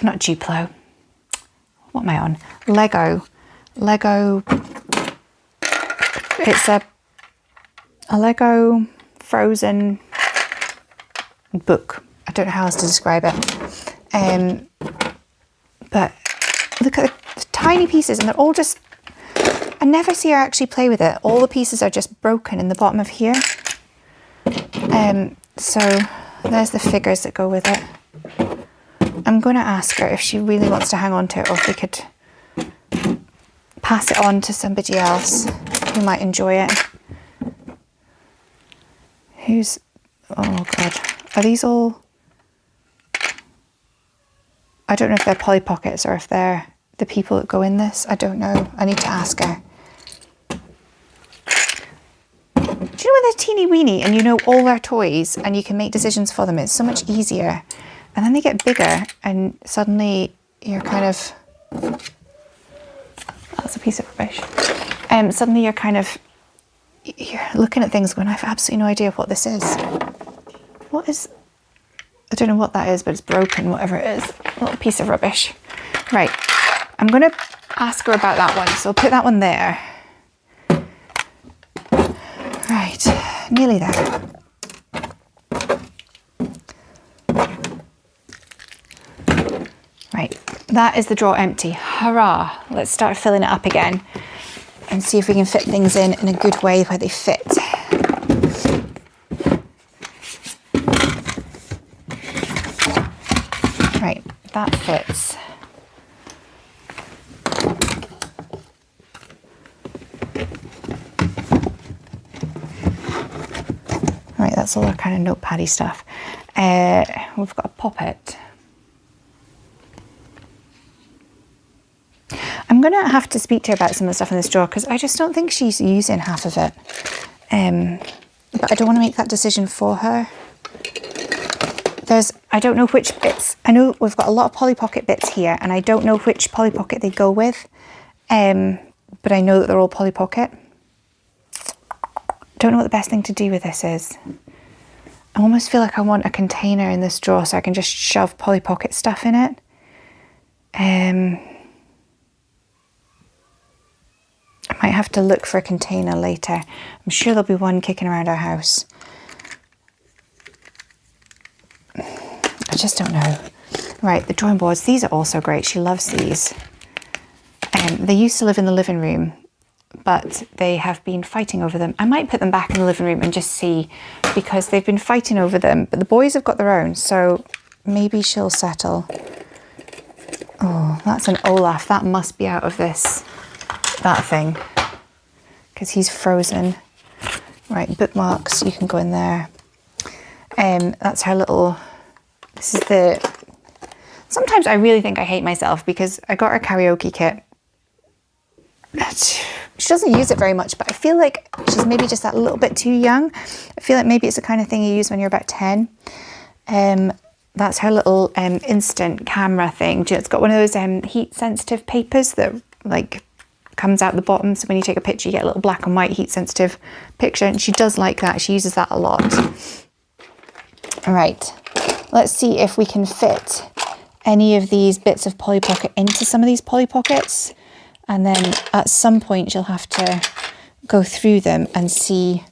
not Duplo. What am I on? Lego. It's a Lego Frozen book. I don't know how else to describe it. But look at the tiny pieces and they're all just, I never see her actually play with it. All the pieces are just broken in the bottom of here. So there's the figures that go with it. I'm going to ask her if she really wants to hang on to it or if we could pass it on to somebody else who might enjoy it. Oh God, are these all, I don't know if they're Polly Pockets or if they're the people that go in this. I don't know. I need to ask her. Do you know when they're teeny weeny and you know all their toys and you can make decisions for them? It's so much easier. And then they get bigger and suddenly you're kind of, that's a piece of rubbish. Suddenly you're looking at things going, I have absolutely no idea what this is. What is, I don't know what that is, but it's broken, whatever it is. A little piece of rubbish. Right, I'm going to ask her about that one. So I'll put that one there. Right, nearly there. Right, that is the drawer empty. Hurrah! Let's start filling it up again and see if we can fit things in a good way where they fit. Right, that fits. that's all our kind of notepaddy stuff. We've got a poppet. I'm going to have to speak to her about some of the stuff in this drawer because I just don't think she's using half of it. But I don't want to make that decision for her. I don't know which bits. I know we've got a lot of Polly Pocket bits here and I don't know which Polly Pocket they go with. But I know that they're all Polly Pocket. Don't know what the best thing to do with this is. I almost feel like I want a container in this drawer so I can just shove Polly Pocket stuff in it. I might have to look for a container later. I'm sure there'll be one kicking around our house. I just don't know. Right, the drawing boards. These are also great. She loves these. They used to live in the living room, but they have been fighting over them. I might put them back in the living room and just see, because they've been fighting over them, but the boys have got their own, so maybe she'll settle. Oh, that's an Olaf. That must be out of that thing, because he's frozen. Right, bookmarks, you can go in there. That's her little, this is sometimes I really think I hate myself because I got her karaoke kit. She doesn't use it very much, but I feel like she's maybe just that little bit too young. I feel like maybe it's the kind of thing you use when you're about 10. That's her little instant camera thing. It's got one of those heat sensitive papers that like comes out the bottom, so when you take a picture you get a little black and white heat sensitive picture, and she does like that. She uses that a lot. All right, let's see if we can fit any of these bits of Polly Pocket into some of these Polly Pockets, and then at some point she'll have to go through them and see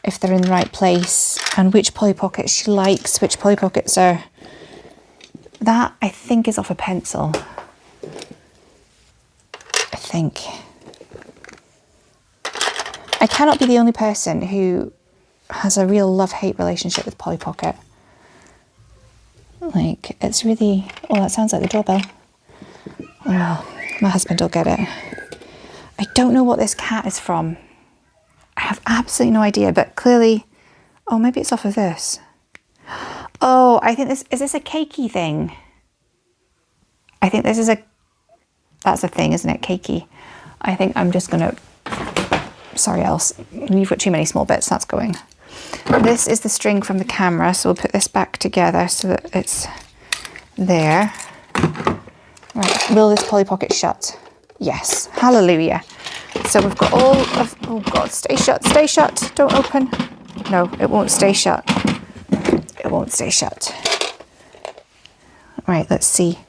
if they're in the right place and which Polly Pockets she likes, which Polly Pockets are. That I think is off a pencil. I think. I cannot be the only person who has a real love-hate relationship with Polly Pocket. Like, it's really... Oh, that sounds like the doorbell. Well, my husband will get it. I don't know what this cat is from. I have absolutely no idea, but clearly... Oh, maybe it's off of this. Oh, I think this... Is this a cakey thing? I think this is a... That's a thing, isn't it? Cakey. I think I'm just going to... Sorry, else. You've got too many small bits. That's going. This is the string from the camera, so we'll put this back together so that it's there. Right, will this Polly Pocket shut? Yes, hallelujah. So we've got all of, oh God, stay shut, don't open. No, it won't stay shut. It won't stay shut. Right, let's see.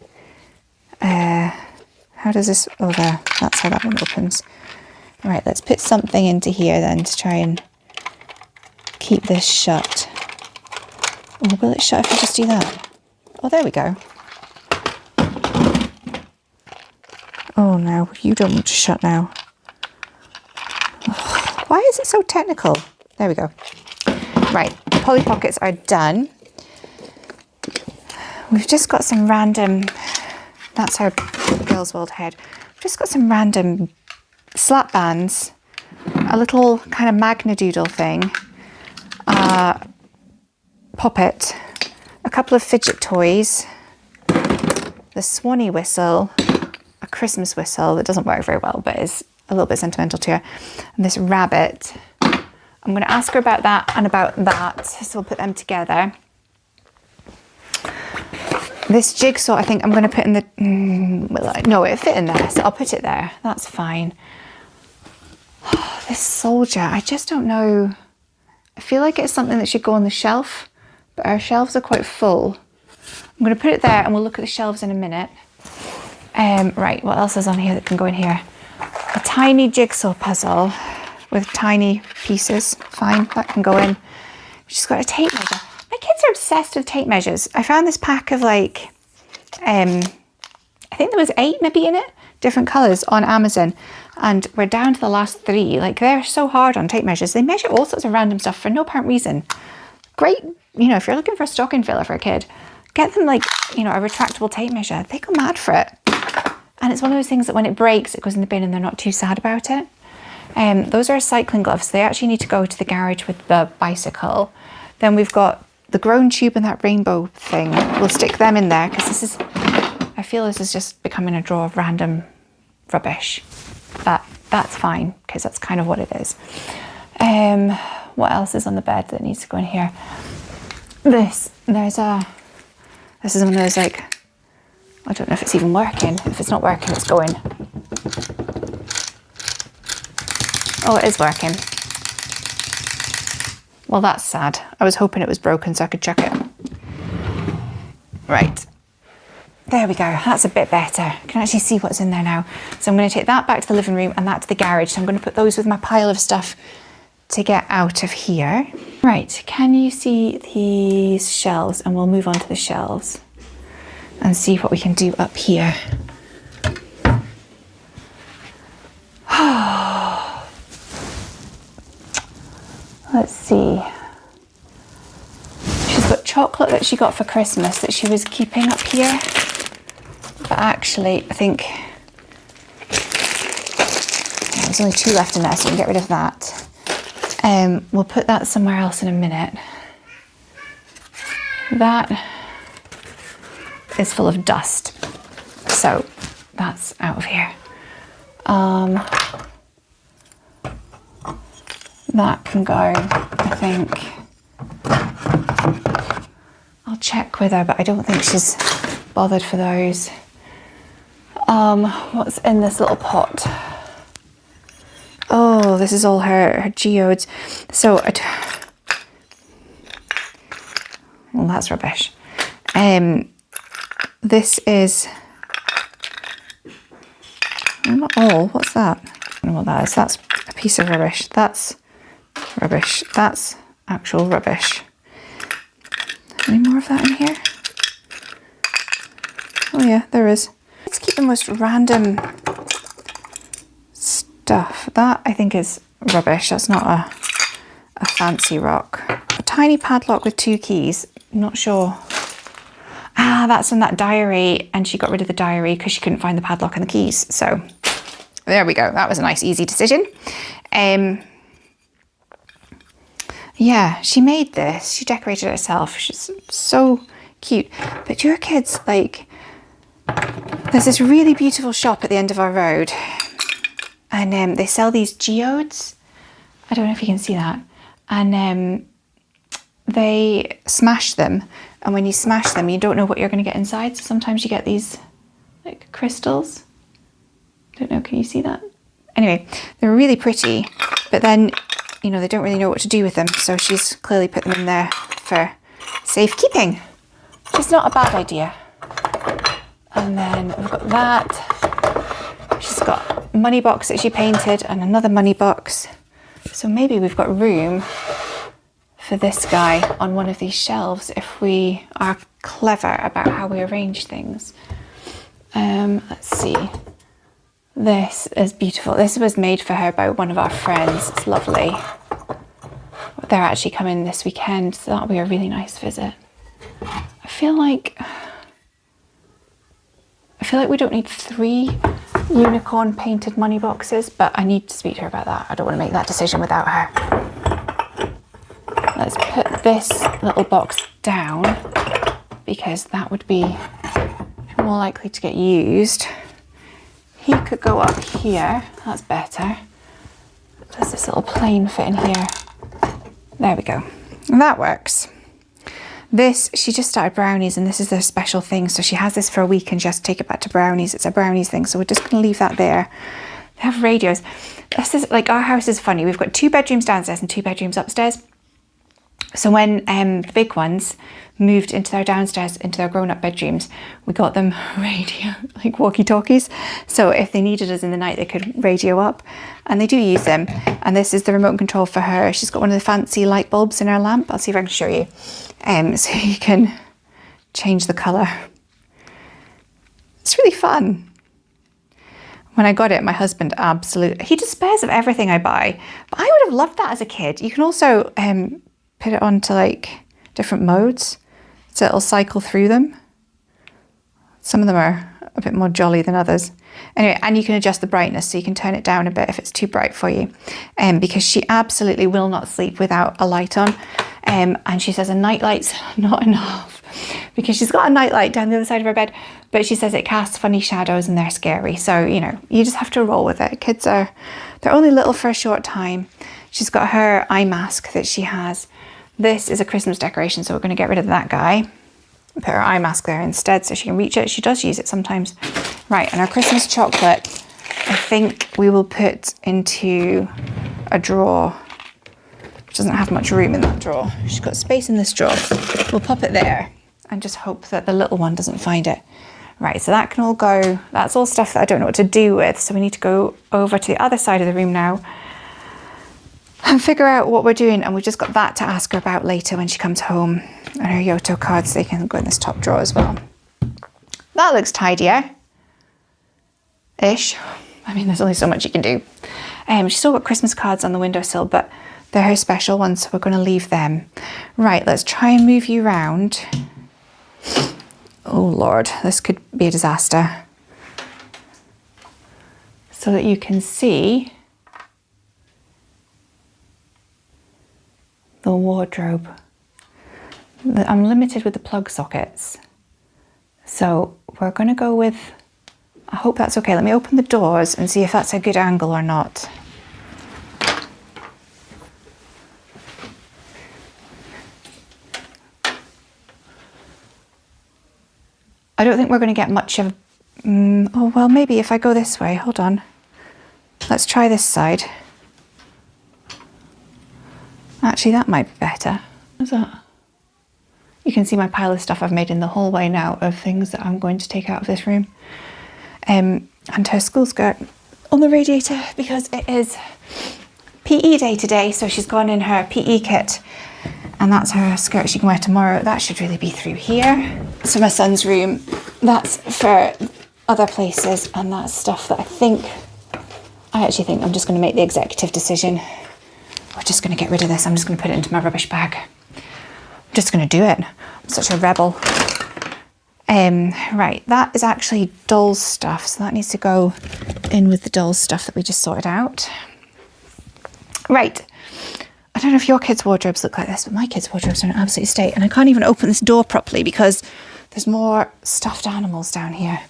How does this, oh there, that's how that one opens. Right, let's put something into here then to try and keep this shut. Oh, will it shut if I just do that? Oh, there we go. Oh no, you don't want to shut now. Oh, why is it so technical? There we go. Right, Polly Pockets are done. We've just got some random, that's our Girls World head. We've just got some random slap bands, a little kind of Magnadoodle thing, poppet, a couple of fidget toys, the Swanee whistle, a Christmas whistle that doesn't work very well but is a little bit sentimental to her, and this rabbit. I'm going to ask her about that and about that, so we'll put them together. This jigsaw, I think I'm going to put in the... no, it'll fit in there, so I'll put it there. That's fine. Oh, this soldier, I just don't know. I feel like it's something that should go on the shelf, but our shelves are quite full. I'm going to put it there and we'll look at the shelves in a minute. Right, what else is on here that can go in here? A tiny jigsaw puzzle with tiny pieces. Fine, that can go in. She's got a tape measure. My kids are obsessed with tape measures. I found this pack of like, I think there was 8 maybe in it, different colours on Amazon. And we're down to the last 3. Like, they're so hard on tape measures. They measure all sorts of random stuff for no apparent reason. Great, you know, if you're looking for a stocking filler for a kid, get them like, you know, a retractable tape measure. They go mad for it. And it's one of those things that when it breaks, it goes in the bin and they're not too sad about it. Those are cycling gloves. They actually need to go to the garage with the bicycle. Then we've got the grown tube and that rainbow thing. We'll stick them in there because this is, I feel this is just becoming a drawer of random rubbish. But that's fine because that's kind of what it is. What else is on the bed that needs to go in here? This is one of those, like, I don't know if it's even working. If it's not working, it's going. Oh, it is working. Well, that's sad. I was hoping it was broken so I could chuck it. Right. There we go. That's a bit better. I can actually see what's in there now. So I'm going to take that back to the living room and that to the garage. So I'm going to put those with my pile of stuff to get out of here. Right. Can you see these shelves? And we'll move on to the shelves and see what we can do up here. Let's see. She's got chocolate that she got for Christmas that she was keeping up here. But actually, I think there's only 2 left in there, so we can get rid of that. We'll put that somewhere else in a minute. That is full of dust, so that's out of here. That can go, I think. I'll check with her, but I don't think she's bothered for those. What's in this little pot? Oh, this is all her geodes. So, well, that's rubbish. This is not all. What's that? I don't know what that is. That's a piece of rubbish. That's rubbish. That's actual rubbish. Any more of that in here? Oh yeah, there is. Let's keep the most random stuff. That I think is rubbish. That's not a fancy rock. A tiny padlock with 2 keys. Not sure. Ah, that's in that diary, and she got rid of the diary because she couldn't find the padlock and the keys. So there we go. That was a nice, easy decision. Yeah, she made this. She decorated it herself. She's so cute. But your kids, like, there's this really beautiful shop at the end of our road, and they sell these geodes. I don't know if you can see that. And they smash them, and when you smash them, you don't know what you're going to get inside. So sometimes you get these, like, crystals. Don't know, can you see that? Anyway, they're really pretty, but then, you know, they don't really know what to do with them. So she's clearly put them in there for safekeeping, which is not a bad idea. And then we've got that. She's got a money box that she painted and another money box. So maybe we've got room for this guy on one of these shelves if we are clever about how we arrange things. Let's see. This is beautiful. This was made for her by one of our friends. It's lovely. They're actually coming this weekend, so that'll be a really nice visit. I feel like we don't need 3 unicorn painted money boxes, but I need to speak to her about that. I don't want to make that decision without her. Let's put this little box down because that would be more likely to get used. He could go up here. That's better. Does this little plane fit in here? There we go. And that works. This, she just started brownies, and this is their special thing. So she has this for a week and she has to take it back to brownies. It's a brownies thing. So we're just going to leave that there. They have radios. This is, like, our house is funny. We've got 2 bedrooms downstairs and 2 bedrooms upstairs. So when the big ones moved into their downstairs, into their grown-up bedrooms, we got them radio, like walkie-talkies. So if they needed us in the night, they could radio up, and they do use them. And this is the remote control for her. She's got one of the fancy light bulbs in her lamp. I'll see if I can show you. So you can change the colour. It's really fun. When I got it, my husband he despairs of everything I buy. But I would have loved that as a kid. You can also put it onto, like, different modes, so it'll cycle through them. Some of them are a bit more jolly than others. Anyway, and you can adjust the brightness, so you can turn it down a bit if it's too bright for you. Because she absolutely will not sleep without a light on. And she says a nightlight's not enough because she's got a nightlight down the other side of her bed, but she says it casts funny shadows and they're scary. So, you know, you just have to roll with it. Kids they're only little for a short time. She's got her eye mask that she has. This is a Christmas decoration, so we're going to get rid of that guy. Put her eye mask there instead so she can reach it. She does use it sometimes. Right, and our Christmas chocolate, I think we will put into a drawer. She doesn't have much room in that drawer. She's got space in this drawer. We'll pop it there and just hope that the little one doesn't find it. Right, so that can all go. That's all stuff that I don't know what to do with. So we need to go over to the other side of the room now and figure out what we're doing. And we've just got that to ask her about later when she comes home. And her Yoto cards, they can go in this top drawer as well. That looks tidier. Ish. I mean, there's only so much you can do. She's still got Christmas cards on the windowsill, but they're her special ones, so we're going to leave them. Right, let's try and move you round. Oh Lord, this could be a disaster. So that you can see the wardrobe. I'm limited with the plug sockets. So we're going to go with, I hope that's okay. Let me open the doors and see if that's a good angle or not. I don't think we're going to get much of, oh well, maybe if I go this way, hold on. Let's try this side. Actually, that might be better. What's that? You can see my pile of stuff I've made in the hallway now of things that I'm going to take out of this room. And her school skirt on the radiator because it is PE day today, so she's gone in her PE kit. And that's her skirt she can wear tomorrow. That should really be through here. So my son's room, that's for other places, and that's stuff that I actually think I'm just going to make the executive decision. We're just going to get rid of this. I'm just going to put it into my rubbish bag. I'm just going to do it. I'm such a rebel. Right, that is actually doll's stuff, so that needs to go in with the doll's stuff that we just sorted out. Right. I don't know if your kids' wardrobes look like this, but my kids' wardrobes are in an absolute state. And I can't even open this door properly because there's more stuffed animals down here.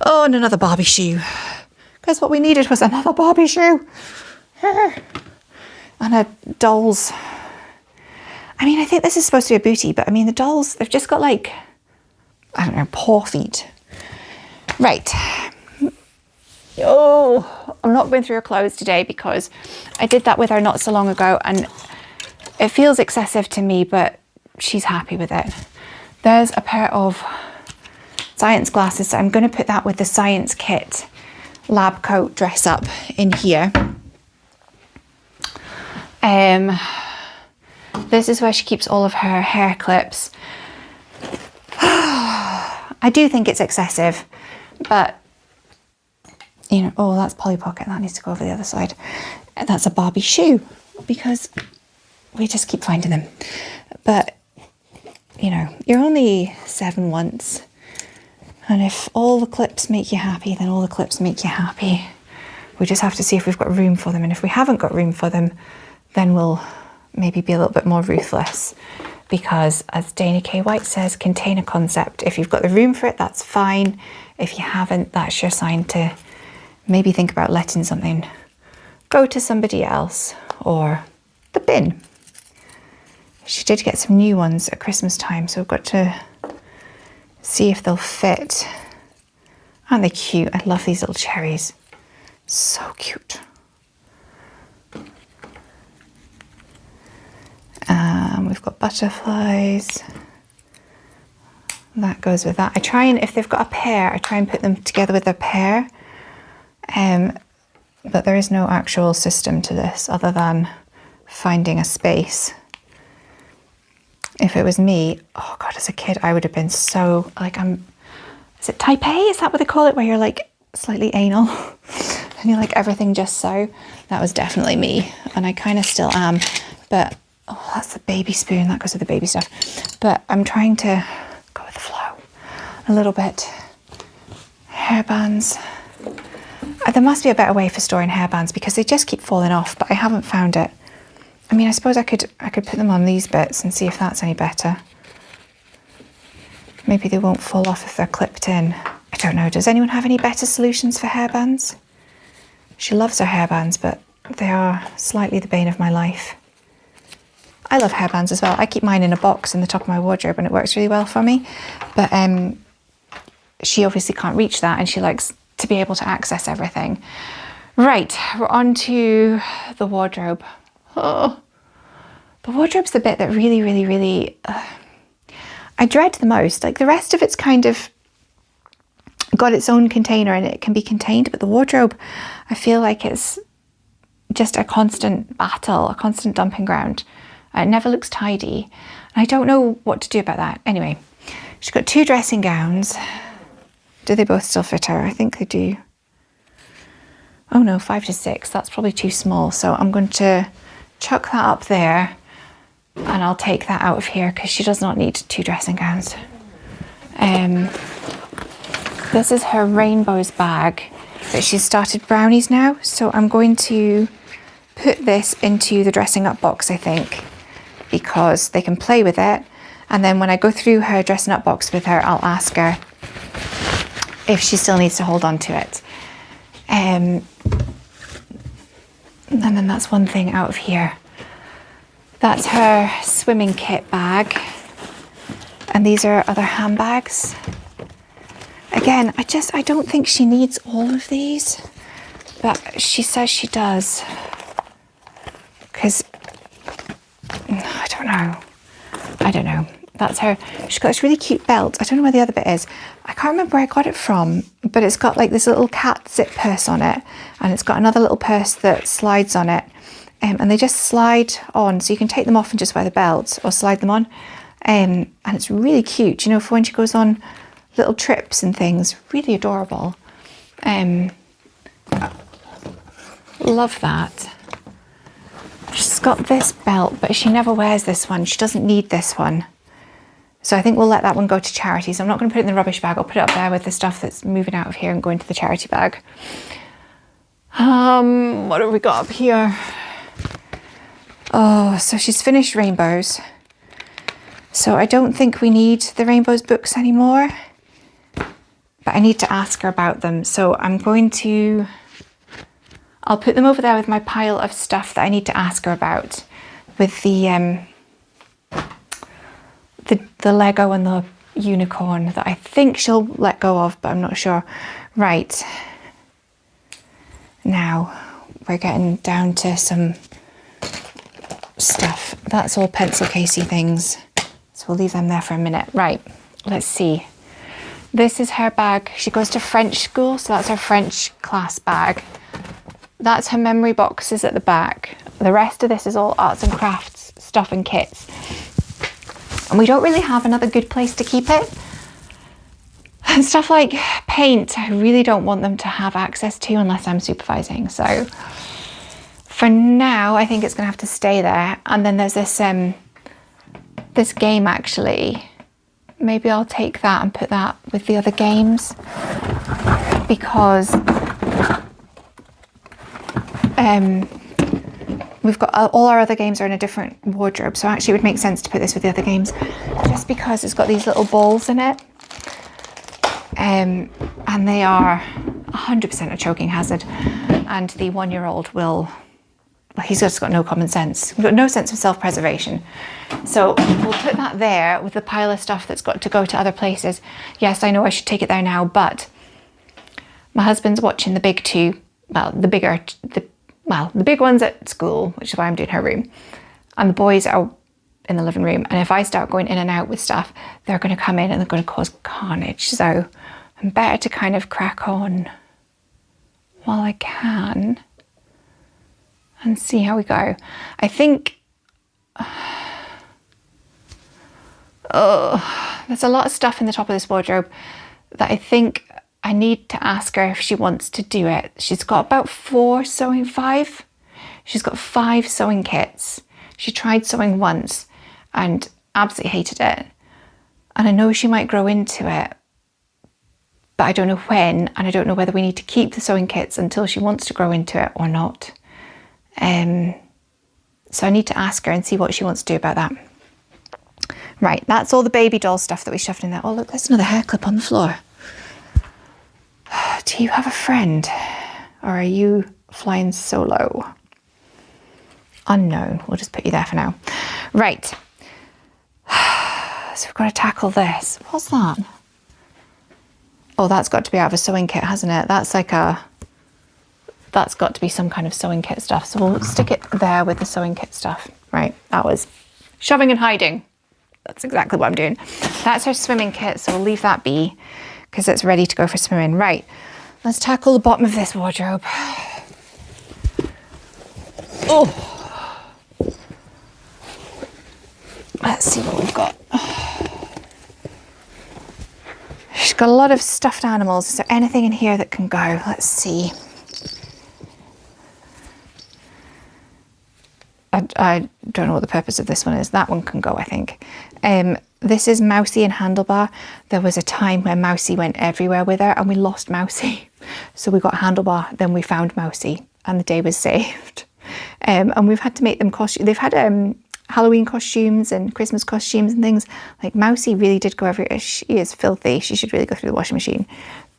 Oh, and another Barbie shoe. Because what we needed was another Barbie shoe. And a doll's. I mean, I think this is supposed to be a booty, but I mean, the dolls, they've just got like, I don't know, paw feet. Right. Oh, I'm not going through her clothes today because I did that with her not so long ago and it feels excessive to me, but she's happy with it. There's a pair of science glasses, so I'm going to put that with the science kit lab coat dress up in here. This is where she keeps all of her hair clips. I do think it's excessive, but you know, oh, that's Polly Pocket. That needs to go over the other side. And that's a Barbie shoe because we just keep finding them. But, you know, you're only 7 once. And if all the clips make you happy, then all the clips make you happy. We just have to see if we've got room for them. And if we haven't got room for them, then we'll maybe be a little bit more ruthless. Because as Dana K. White says, container concept. If you've got the room for it, that's fine. If you haven't, that's your sign to maybe think about letting something go to somebody else or the bin. She did get some new ones at Christmas time, so we've got to see if they'll fit. Aren't they cute? I love these little cherries. So cute. We've got butterflies. That goes with that. I try and, if they've got a pair, I try and put them together with a pair. But there is no actual system to this other than finding a space. If it was me, oh God, as a kid, I would have been so, like, is it type A? Is that what they call it? Where you're like slightly anal and you like everything just so. That was definitely me. And I kind of still am, but, oh, that's the baby spoon. That goes with the baby stuff. But I'm trying to go with the flow a little bit. Hairbands. There must be a better way for storing hairbands because they just keep falling off, but I haven't found it. I mean, I suppose I could put them on these bits and see if that's any better. Maybe they won't fall off if they're clipped in. I don't know. Does anyone have any better solutions for hairbands? She loves her hairbands, but they are slightly the bane of my life. I love hairbands as well. I keep mine in a box in the top of my wardrobe and it works really well for me. But she obviously can't reach that and she likes to be able to access everything. Right, we're on to the wardrobe. Oh, the wardrobe's the bit that really, I dread the most. Like the rest of it's kind of got its own container and it can be contained, but the wardrobe, I feel like it's just a constant battle, a constant dumping ground. It never looks tidy. And I don't know what to do about that. Anyway, she's got 2 dressing gowns. Do they both still fit her? I think they do. Oh no, 5 to 6. That's probably too small. So I'm going to chuck that up there and I'll take that out of here because she does not need 2 dressing gowns. This is her rainbows bag, but she's started brownies now. So I'm going to put this into the dressing up box, I think, because they can play with it. And then when I go through her dressing up box with her, I'll ask her if she still needs to hold on to it. And then that's one thing out of here. That's her swimming kit bag. And these are other handbags. Again, I don't think she needs all of these, but she says she does. Because, I don't know. That's her. She's got this really cute belt. I don't know where the other bit is. I can't remember where I got it from, but it's got like this little cat zip purse on it, and it's got another little purse that slides on it, and they just slide on, so you can take them off and just wear the belt, or slide them on, and it's really cute, you know, for when she goes on little trips and things. Really adorable. Love that. She's got this belt, but she never wears this one. She doesn't need this one. So I think we'll let that one go to charity. So I'm not going to put it in the rubbish bag. I'll put it up there with the stuff that's moving out of here and going to the charity bag. What have we got up here? Oh, so she's finished rainbows. So I don't think we need the rainbows books anymore. But I need to ask her about them. So I'll put them over there with my pile of stuff that I need to ask her about, with the Lego and the unicorn that I think she'll let go of, but I'm not sure. Right. Now we're getting down to some stuff. That's all pencil casey things. So we'll leave them there for a minute. Right. Let's see. This is her bag. She goes to French school, so that's her French class bag. That's her memory boxes at the back. The rest of this is all arts and crafts stuff and kits. And we don't really have another good place to keep it. And stuff like paint, I really don't want them to have access to unless I'm supervising. So for now, I think it's gonna have to stay there. And then there's this this game actually. Maybe I'll take that and put that with the other games, because we've got all our other games are in a different wardrobe, so actually it would make sense to put this with the other games, just because it's got these little balls in it, and they are 100% a choking hazard, and the 1-year-old will, well, he's just got no common sense. He's got no sense of self-preservation. So we'll put that there with the pile of stuff that's got to go to other places. Yes, I know I should take it there now, but my husband's watching the big two, well, the big ones at school, which is why I'm doing her room, and the boys are in the living room. And if I start going in and out with stuff, they're going to come in and they're going to cause carnage. So I'm better to kind of crack on while I can and see how we go. I think, there's a lot of stuff in the top of this wardrobe that I think I need to ask her if she wants to do it. She's got about 5. She's got 5 sewing kits. She tried sewing once and absolutely hated it. And I know she might grow into it, but I don't know when, and I don't know whether we need to keep the sewing kits until she wants to grow into it or not. So I need to ask her and see what she wants to do about that. Right, that's all the baby doll stuff that we shoved in there. Oh look, there's another hair clip on the floor. Do you have a friend? Or are you flying solo? Unknown. We'll just put you there for now. Right. So we've got to tackle this. What's that? Oh, that's got to be out of a sewing kit, hasn't it? That's got to be some kind of sewing kit stuff. So we'll stick it there with the sewing kit stuff. Right, that was shoving and hiding. That's exactly what I'm doing. That's her swimming kit, so we'll leave that be because it's ready to go for swimming. Right, let's tackle the bottom of this wardrobe. Oh. Let's see what we've got. She's got a lot of stuffed animals. Is there anything in here that can go? Let's see. I don't know what the purpose of this one is. That one can go, I think. This is Mousy and Handlebar. There was a time when Mousy went everywhere with her and we lost Mousy. So we got Handlebar, then we found Mousy and the day was saved. And we've had to make them costumes. They've had Halloween costumes and Christmas costumes and things. Like Mousy really did go everywhere. She is filthy. She should really go through the washing machine.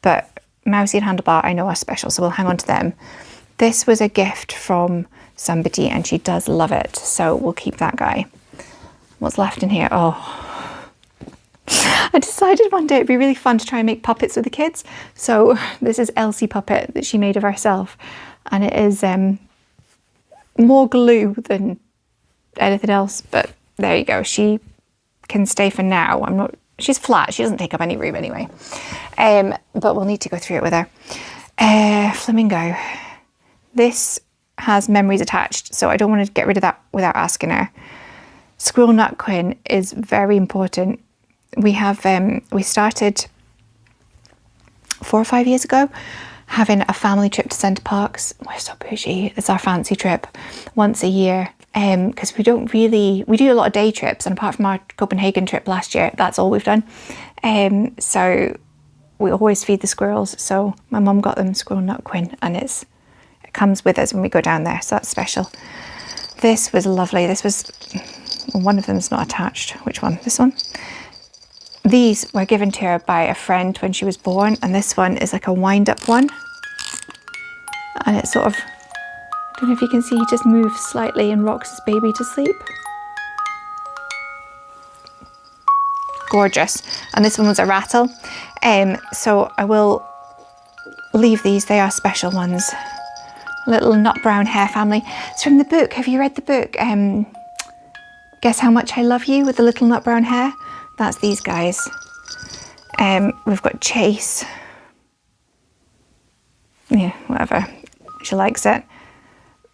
But Mousy and Handlebar I know are special, so we'll hang on to them. This was a gift from somebody and she does love it, so we'll keep that guy. What's left in here? Oh, I decided one day it'd be really fun to try and make puppets with the kids. So this is Elsie puppet that she made of herself, and it is more glue than anything else, but there you go. She can stay for now. She's flat, she doesn't take up any room anyway. But we'll need to go through it with her. Flamingo. This has memories attached, so I don't want to get rid of that without asking her. Squirrel Nut Quinn is very important. We have we started 4 or 5 years ago having a family trip to Centre Parks. We're so bougie. It's our fancy trip once a year. Because we do a lot of day trips, and apart from our Copenhagen trip last year, that's all we've done. So we always feed the squirrels. So my mum got them Squirrel Nut Quinn, and it comes with us when we go down there. So that's special. This was lovely. This was, one of them's not attached. Which one? This one? These were given to her by a friend when she was born, and this one is like a wind-up one. And it's sort of, I don't know if you can see, he just moves slightly and rocks his baby to sleep. Gorgeous. And this one was a rattle. So I will leave these. They are special ones. Little nut brown hair family. It's from the book. Have you read the book? Guess How Much I Love You, with the little nut brown hair? That's these guys. We've got Chase. Yeah, whatever. She likes it.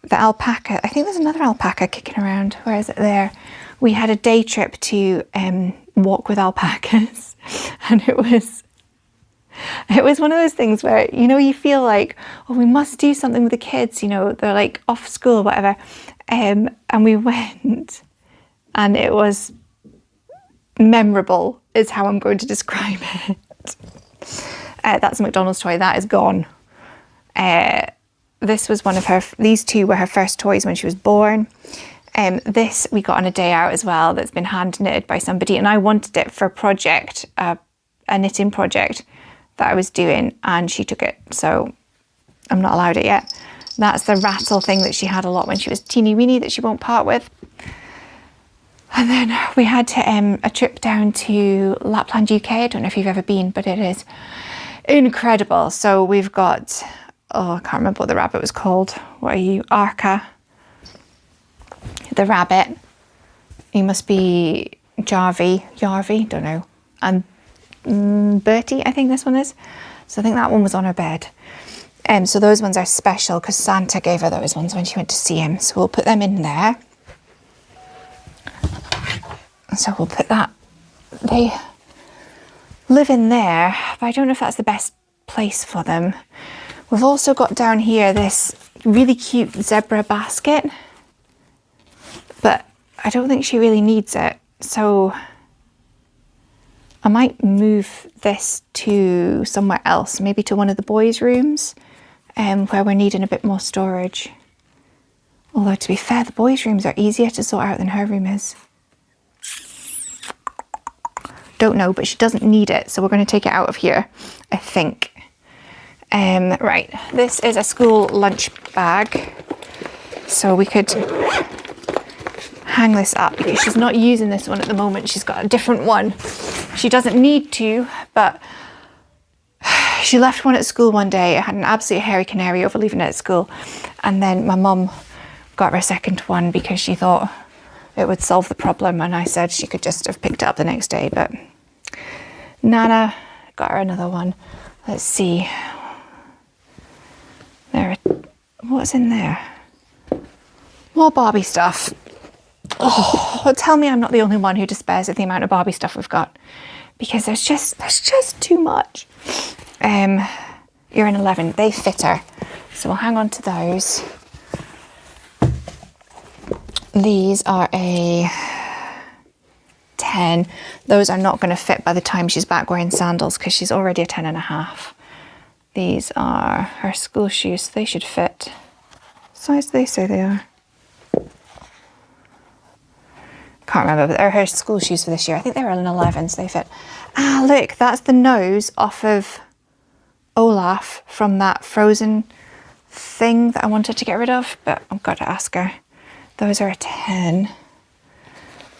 The alpaca, I think there's another alpaca kicking around. Where is it? There. We had a day trip to walk with alpacas, and it was one of those things where, you know, you feel like, oh, we must do something with the kids, you know, they're like off school, whatever. And we went, and it was memorable is how I'm going to describe it. That's a McDonald's toy. That is gone. This was one of her, these two were her first toys when she was born. This we got on a day out as well, that's been hand knitted by somebody, and I wanted it for a project, a knitting project that I was doing, and she took it, so I'm not allowed it yet. That's the rattle thing that she had a lot when she was teeny weeny that she won't part with. And then we had a trip down to Lapland, UK. I don't know if you've ever been, but it is incredible. So we've got, oh, I can't remember what the rabbit was called. What are you? Arca. The rabbit. He must be Jarvie, don't know. And Bertie, I think this one is. So I think that one was on her bed. So those ones are special because Santa gave her those ones when she went to see him. So we'll put them in there. So we'll put that, they live in there, but I don't know if that's the best place for them. We've also got down here this really cute zebra basket, but I don't think she really needs it. So I might move this to somewhere else, maybe to one of the boys' rooms, where we're needing a bit more storage. Although to be fair, the boys' rooms are easier to sort out than her room is. Don't know, but she doesn't need it, so we're going to take it out of here, I think. Right, this is a school lunch bag, so we could hang this up because she's not using this one at the moment. She's got a different one. She doesn't need to, but she left one at school one day. I had an absolute hairy canary over leaving it at school, and then my mum got her a second one because she thought it would solve the problem, and I said she could just have picked it up the next day, but Nana got her another one. Let's see. What's in there? More Barbie stuff. Oh, tell me I'm not the only one who despairs of the amount of Barbie stuff we've got, because there's just too much. You're in 11. They fit her, so we'll hang on to those. These are a 10. Those are not going to fit by the time she's back wearing sandals because she's already a 10 and a half. These are her school shoes, so they should fit. What size do they say they are? Can't remember, but they're her school shoes for this year. I think they were an 11, so they fit. Ah, look, that's the nose off of Olaf from that Frozen thing that I wanted to get rid of, but I've got to ask her. Those are a 10.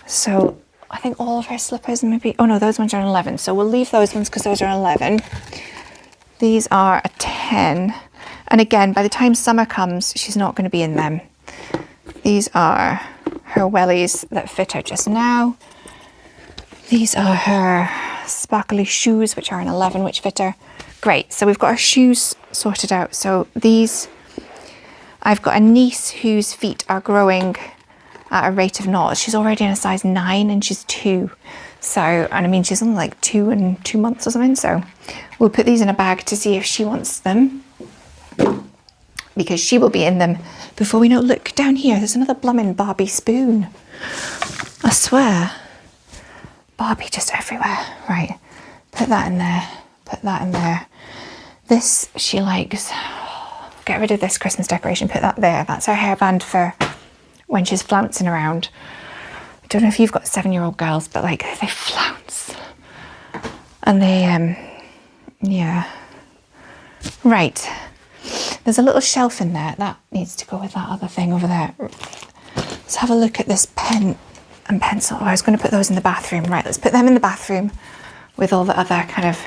So I think all of her slippers maybe, oh no, those ones are an 11. So we'll leave those ones because those are 11. These are a 10. And again, by the time summer comes, she's not going to be in them. These are her wellies that fit her just now. These are her sparkly shoes, which are an 11, which fit her. Great, so we've got our shoes sorted out. So these, I've got a niece whose feet are growing at a rate of knots. She's already in a size 9 and she's 2. So, and I mean, she's only like 2 and 2 months or something. So we'll put these in a bag to see if she wants them, because she will be in them before we know. Look down here, there's another blooming Barbie spoon. I swear. Barbie just everywhere. Right, put that in there, put that in there. This she likes. Get rid of this Christmas decoration, put that there. That's her hairband for when she's flouncing around. I don't know if you've got 7-year-old girls, but like they flounce. And they, yeah. Right. There's a little shelf in there. That needs to go with that other thing over there. Let's have a look at this pen and pencil. Oh, I was going to put those in the bathroom. Right, let's put them in the bathroom with all the other kind of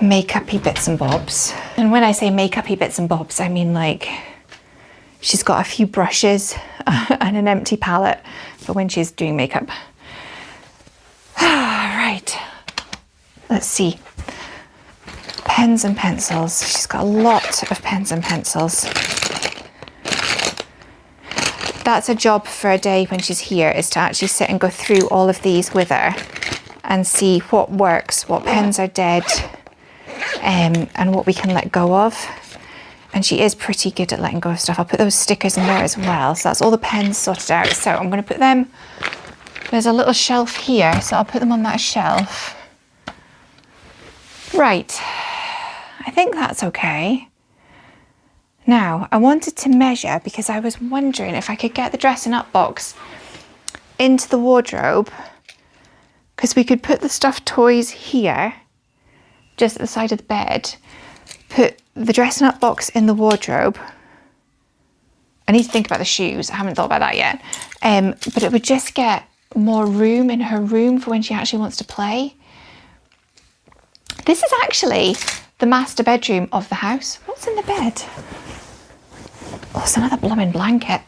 makeup-y bits and bobs. And when I say makeup-y bits and bobs, I mean like she's got a few brushes and an empty palette for when she's doing makeup. Right, let's see. Pens and pencils. She's got a lot of pens and pencils. That's a job for a day when she's here, is to actually sit and go through all of these with her and see what works, what pens are dead, and what we can let go of. And she is pretty good at letting go of stuff. I'll put those stickers in there as well. So that's all the pens sorted out. So I'm going to put them, there's a little shelf here, so I'll put them on that shelf. Right, I think that's okay. Now, I wanted to measure because I was wondering if I could get the dressing up box into the wardrobe, because we could put the stuffed toys here, just at the side of the bed, put the dressing up box in the wardrobe. I need to think about the shoes. I haven't thought about that yet. But it would just get more room in her room for when she actually wants to play. This is actually the master bedroom of the house. What's in the bed? Oh, it's another blooming blanket.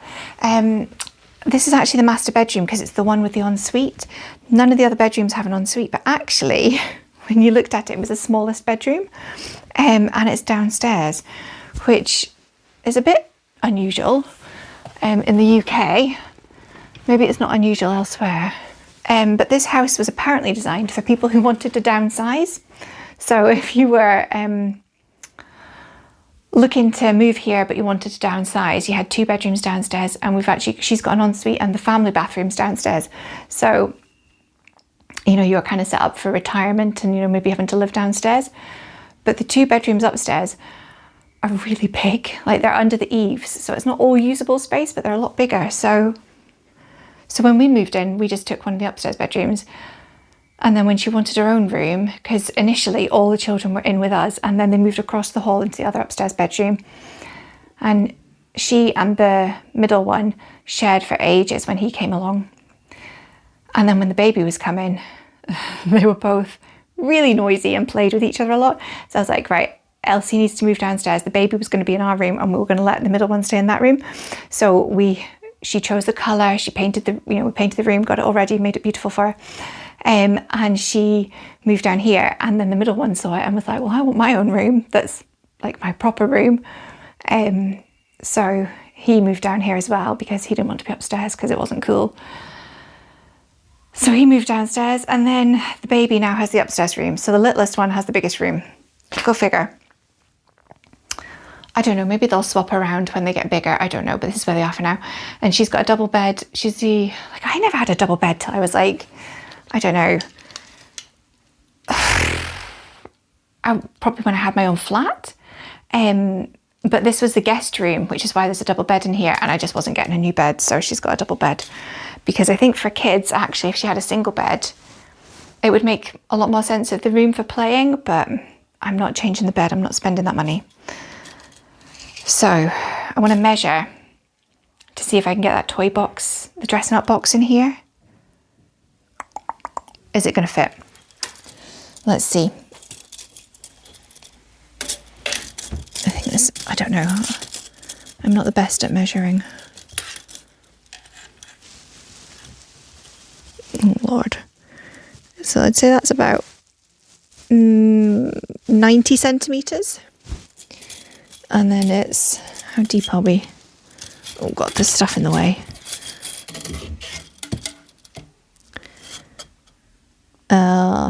This is actually the master bedroom because it's the one with the ensuite. None of the other bedrooms have an ensuite, but actually, when you looked at it, it was the smallest bedroom, and it's downstairs, which is a bit unusual in the UK. Maybe it's not unusual elsewhere. But this house was apparently designed for people who wanted to downsize. So if you were looking to move here but you wanted to downsize, you had 2 bedrooms downstairs, and she's got an ensuite and the family bathroom's downstairs. So, you know, you're kind of set up for retirement and, you know, maybe having to live downstairs. But the 2 bedrooms upstairs are really big. Like they're under the eaves, so it's not all usable space, but they're a lot bigger. So when we moved in, we just took one of the upstairs bedrooms. And then when she wanted her own room, because initially all the children were in with us, and then they moved across the hall into the other upstairs bedroom. And she and the middle one shared for ages when he came along. And then when the baby was coming, they were both really noisy and played with each other a lot. So I was like, right, Elsie needs to move downstairs. The baby was going to be in our room and we were going to let the middle one stay in that room. So she chose the colour, she painted we painted the room, got it all ready, made it beautiful for her. And she moved down here, and then the middle one saw it and was like, well, I want my own room. That's like my proper room. So he moved down here as well because he didn't want to be upstairs because it wasn't cool. So he moved downstairs, and then the baby now has the upstairs room. So the littlest one has the biggest room. Go figure. I don't know, maybe they'll swap around when they get bigger. I don't know, but this is where they are for now. And she's got a double bed. I never had a double bed till I was like, I don't know, probably when I had my own flat. But this was the guest room, which is why there's a double bed in here, and I just wasn't getting a new bed, so she's got a double bed. Because I think for kids, actually, if she had a single bed, it would make a lot more sense of the room for playing, but I'm not changing the bed, I'm not spending that money. So I want to measure to see if I can get that toy box, the dressing up box in here. Is it going to fit? Let's see. I don't know. I'm not the best at measuring. Oh, Lord. So I'd say that's about 90 centimetres. And then it's, how deep are we? Oh God, there's stuff in the way.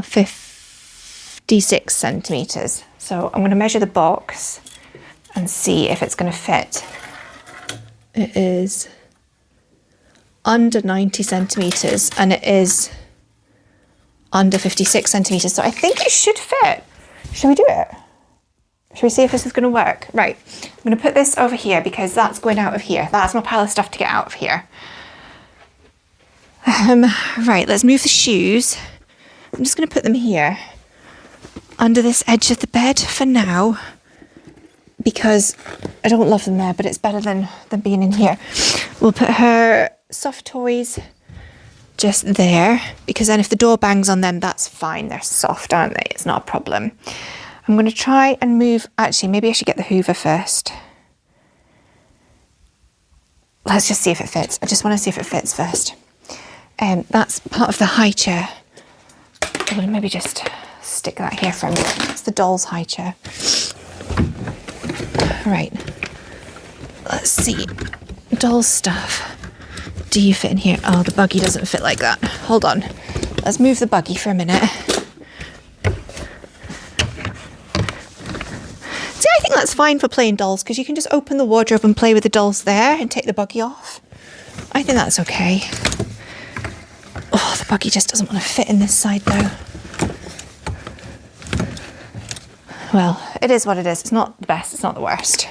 56 centimetres. So I'm going to measure the box and see if it's going to fit. It is under 90 centimetres and it is under 56 centimetres. So I think it should fit. Should we do it? Should we see if this is going to work? Right, I'm going to put this over here because that's going out of here. That's my pile of stuff to get out of here. Right, let's move the shoes. I'm just going to put them here under this edge of the bed for now because I don't love them there, but it's better than being in here. We'll put her soft toys just there because then if the door bangs on them, that's fine. They're soft, aren't they? It's not a problem. I'm going to try and move, actually, maybe I should get the Hoover first. Let's just see if it fits. I just want to see if it fits first. That's part of the high chair. I'm going to maybe just stick that here for a minute. It's the doll's high chair. Right. Let's see. Doll stuff. Do you fit in here? Oh, the buggy doesn't fit like that. Hold on. Let's move the buggy for a minute. See, I think that's fine for playing dolls because you can just open the wardrobe and play with the dolls there and take the buggy off. I think that's okay. Oh, the buggy just doesn't want to fit in this side though. Well, it is what it is. It's not the best, it's not the worst.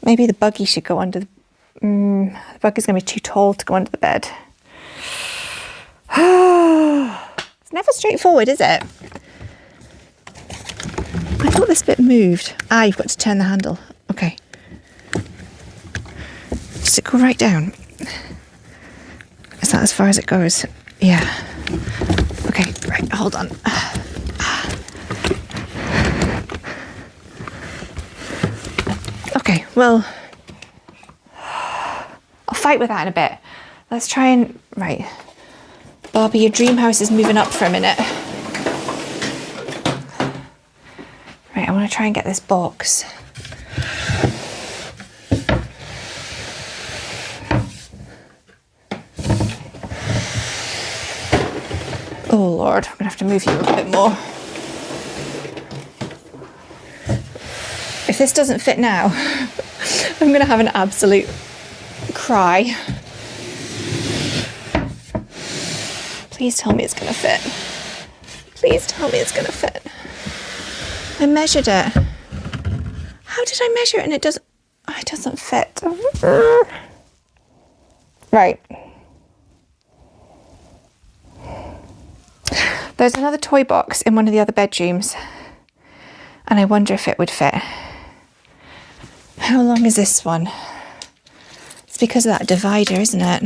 Maybe the buggy should go under the... the buggy's going to be too tall to go under the bed. It's never straightforward, is it? I thought this bit moved. Ah, you've got to turn the handle. Okay. Does it go right down? Is that as far as it goes? Yeah. Okay, right, hold on. Okay, well, I'll fight with that in a bit. Let's try and... Right. Barbie, your dream house is moving up for a minute. Right, I want to try and get this box. Oh Lord, I'm going to have to move you a little bit more. If this doesn't fit now, I'm going to have an absolute cry. Please tell me it's going to fit. Please tell me it's gonna fit. I measured it. How did I measure it and it doesn't fit? Right. There's another toy box in one of the other bedrooms and I wonder if it would fit. How long is this one? It's because of that divider, isn't it?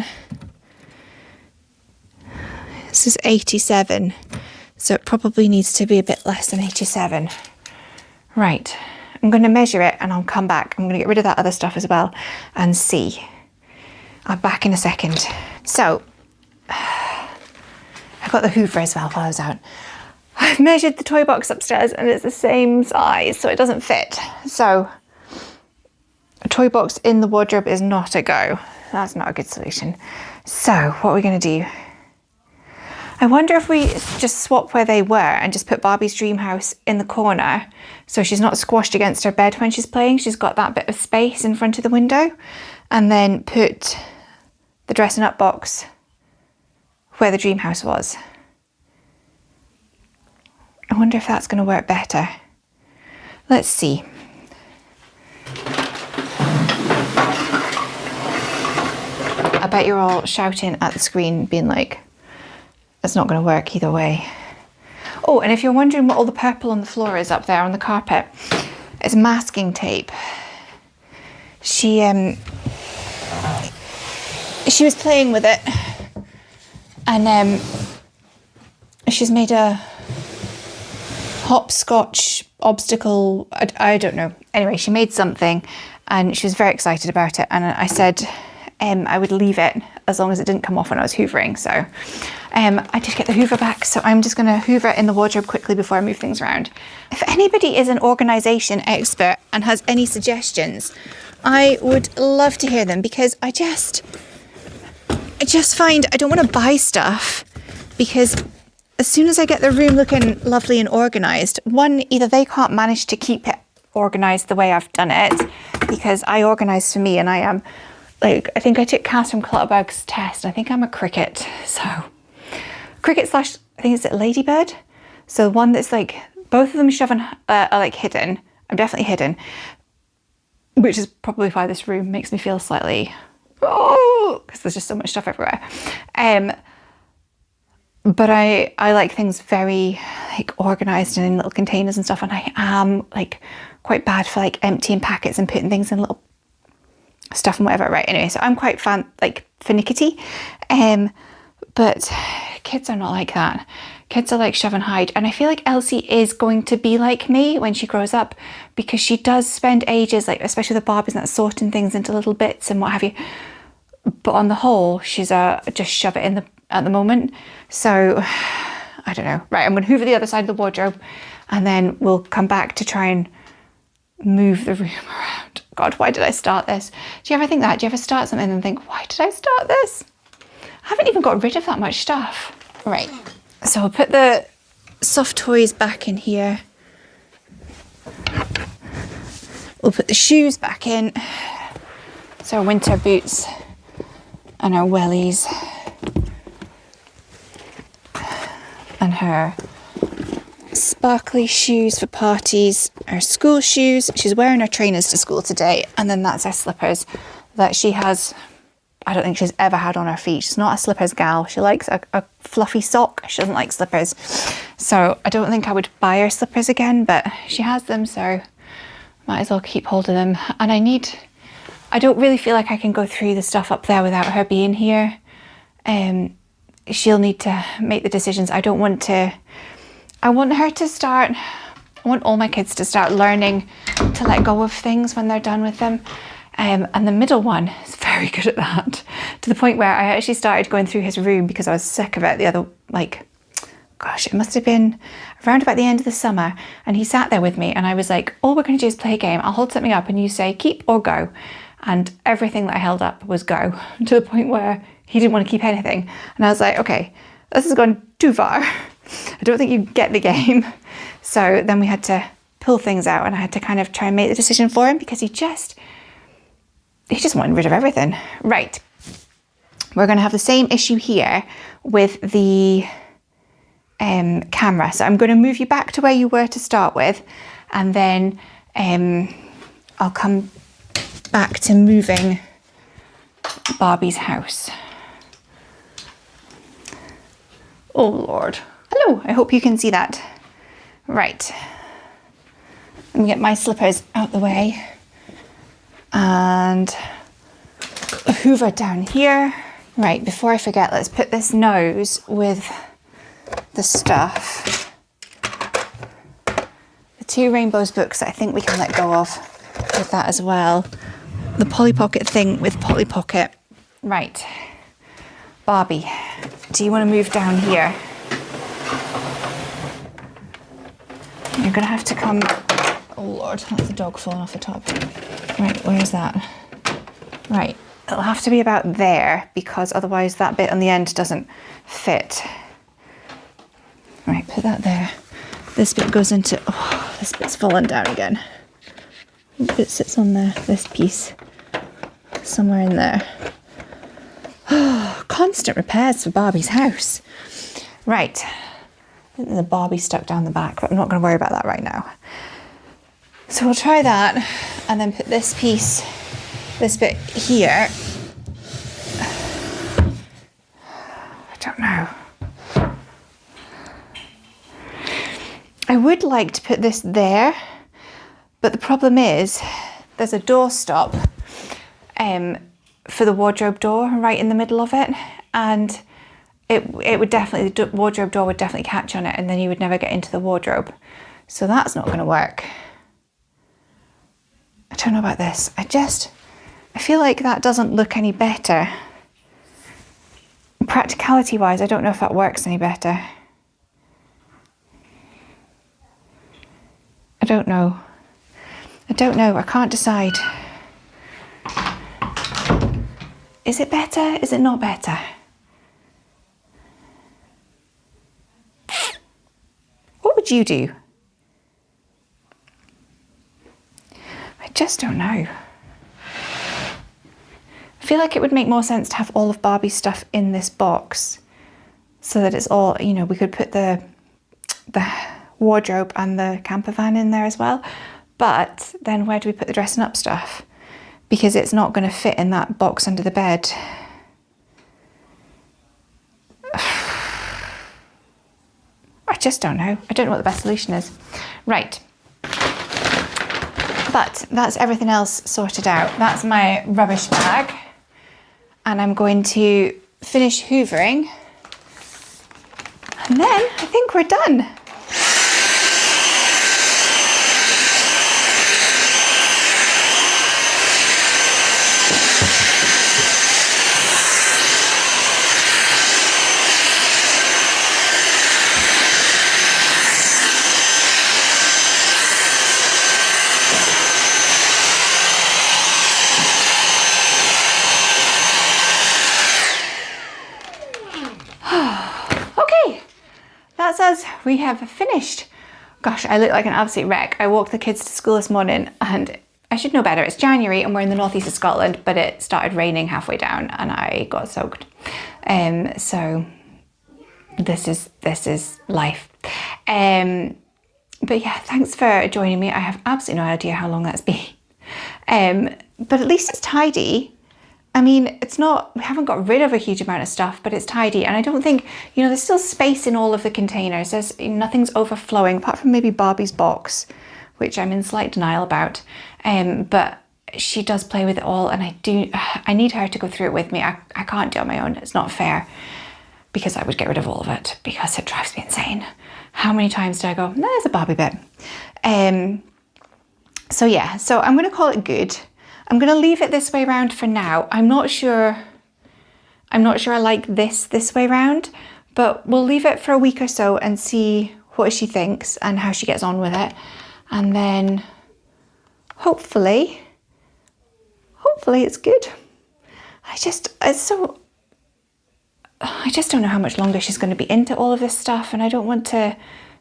This is 87, so it probably needs to be a bit less than 87. Right, I'm going to measure it and I'll come back. I'm going to get rid of that other stuff as well and see. I'm back in a second. So, I got the Hoover as well while I was out. I've measured the toy box upstairs and it's the same size, so it doesn't fit. So, a toy box in the wardrobe is not a go. That's not a good solution. So, what are we going to do? I wonder if we just swap where they were and just put Barbie's dream house in the corner so she's not squashed against her bed when she's playing. She's got that bit of space in front of the window. And then put the dressing up box where the dream house was. I wonder if that's going to work better. Let's see. I bet you're all shouting at the screen being like, it's not going to work either way. Oh, and if you're wondering what all the purple on the floor is up there on the carpet, it's masking tape. She was playing with it and she's made a hopscotch obstacle, I don't know. Anyway, she made something and she was very excited about it and I said I would leave it as long as it didn't come off when I was hoovering. So I did get the Hoover back, so I'm just going to hoover it in the wardrobe quickly before I move things around. If anybody is an organisation expert and has any suggestions, I would love to hear them because I just find I don't want to buy stuff because as soon as I get the room looking lovely and organised, one, either they can't manage to keep it organised the way I've done it because I organise for me and I am like, I think I took Cass from Clutterberg's test. I think I'm a cricket. So cricket slash, I think it's a ladybird. So one that's like, both of them are like hidden. I'm definitely hidden, which is probably why this room makes me feel slightly, because there's just so much stuff everywhere. But I like things very like organised and in little containers and stuff. And I am like quite bad for like emptying packets and putting things in little stuff and whatever. Right, anyway, so I'm quite finickety. But kids are not like that. Kids are like shove and hide. And I feel like Elsie is going to be like me when she grows up because she does spend ages, like especially the Barbies, and that sorting things into little bits and what have you. But on the whole, she's just shove it in at the moment. So I don't know. Right, I'm going to hoover the other side of the wardrobe and then we'll come back to try and move the room around. God, why did I start this? Do you ever think that? Do you ever start something and think, why did I start this? I haven't even got rid of that much stuff. Right, so I'll put the soft toys back in here. We'll put the shoes back in. So our winter boots and our wellies. And her sparkly shoes for parties, her school shoes. She's wearing her trainers to school today, and then that's her slippers that she has, I don't think she's ever had on her feet. She's not a slippers gal. She likes a fluffy sock. She doesn't like slippers. So I don't think I would buy her slippers again, but she has them, so might as well keep hold of them. And I don't really feel like I can go through the stuff up there without her being here. She'll need to make the decisions. I want all my kids to start learning to let go of things when they're done with them. And the middle one is very good at that, to the point where I actually started going through his room because I was sick of it the other, gosh, it must have been around about the end of the summer. And he sat there with me and I was like, all we're going to do is play a game. I'll hold something up and you say keep or go. And everything that I held up was go, to the point where he didn't want to keep anything. And I was like, okay, this has gone too far. I don't think you get the game. So then we had to pull things out and I had to kind of try and make the decision for him because he just wanted rid of everything. Right. We're going to have the same issue here with the camera. So I'm going to move you back to where you were to start with, and then I'll come back to moving Barbie's house. Oh Lord. Hello, I hope you can see that. Right. Let me get my slippers out the way. And a hoover down here. Right, before I forget, let's put this nose with the stuff. The 2 Rainbows books I think we can let go of with that as well. The Polly Pocket thing with Polly Pocket. Right, Barbie, do you want to move down here? You're going to have to come... Oh Lord, that's the dog falling off the top. Right, where's that? Right, it'll have to be about there because otherwise that bit on the end doesn't fit. Right, put that there. This bit goes into... Oh, this bit's fallen down again. It sits on there, this piece. Somewhere in there. Oh, constant repairs for Barbie's house. Right. I think there's a Barbie stuck down the back, but I'm not going to worry about that right now. So we'll try that and then put this piece, this bit here. I don't know. I would like to put this there, but the problem is there's a doorstop for the wardrobe door right in the middle of it, and it would definitely, the wardrobe door would definitely catch on it, and then you would never get into the wardrobe. So that's not going to work. I don't know about this. I feel like that doesn't look any better. Practicality wise, I don't know if that works any better. I don't know. I can't decide. Is it better? Is it not better? What would you do? I just don't know. I feel like it would make more sense to have all of Barbie's stuff in this box so that it's all, you know, we could put the wardrobe and the camper van in there as well. But then where do we put the dressing up stuff? Because it's not going to fit in that box under the bed. I just don't know. I don't know what the best solution is. Right. But that's everything else sorted out. That's my rubbish bag. And I'm going to finish hoovering. And then I think we're done. That says we have finished. Gosh, I look like an absolute wreck. I walked the kids to school this morning and I should know better. It's January and we're in the northeast of Scotland, but it started raining halfway down and I got soaked. So this is life. But yeah, thanks for joining me. I have absolutely no idea how long that's been. But at least it's tidy. I mean, it's not, we haven't got rid of a huge amount of stuff, but it's tidy. And I don't think, you know, there's still space in all of the containers. There's nothing's overflowing, apart from maybe Barbie's box, which I'm in slight denial about. But she does play with it all. And I need her to go through it with me. I can't do it on my own. It's not fair because I would get rid of all of it because it drives me insane. How many times did I go, no, there's a Barbie bit. So yeah, so I'm going to call it good. I'm going to leave it this way round for now. I'm not sure I like this way round, but we'll leave it for a week or so and see what she thinks and how she gets on with it. And then hopefully it's good. I just don't know how much longer she's going to be into all of this stuff, and I don't want to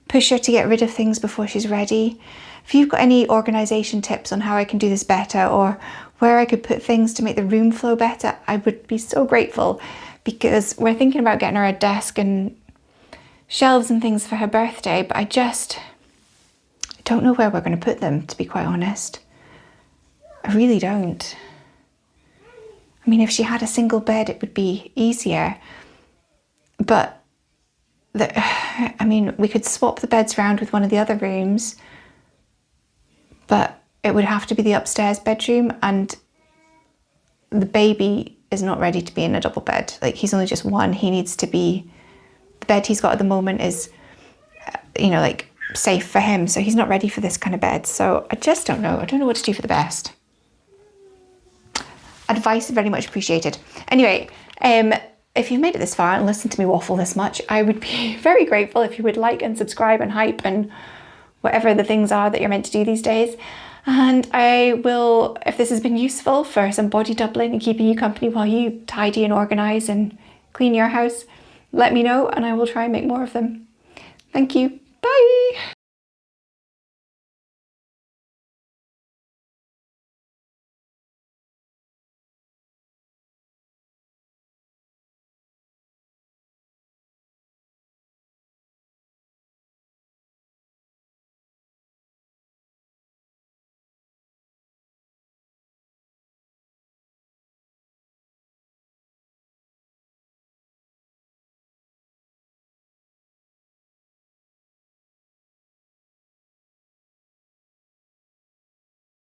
push her to get rid of things before she's ready. If you've got any organisation tips on how I can do this better or where I could put things to make the room flow better, I would be so grateful, because we're thinking about getting her a desk and shelves and things for her birthday, but I don't know where we're going to put them, to be quite honest. I really don't. I mean, if she had a single bed, it would be easier. But, I mean, we could swap the beds around with one of the other rooms, but it would have to be the upstairs bedroom, and the baby is not ready to be in a double bed. Like, he's only just one. He needs to be, the bed he's got at the moment is, you know, like, safe for him. So he's not ready for this kind of bed. So I just don't know. I don't know what to do for the best. Advice very much appreciated. Anyway, if you've made it this far and listened to me waffle this much, I would be very grateful if you would like and subscribe and hype and whatever the things are that you're meant to do these days. And I will, if this has been useful for some body doubling and keeping you company while you tidy and organise and clean your house, let me know and I will try and make more of them. Thank you. Bye.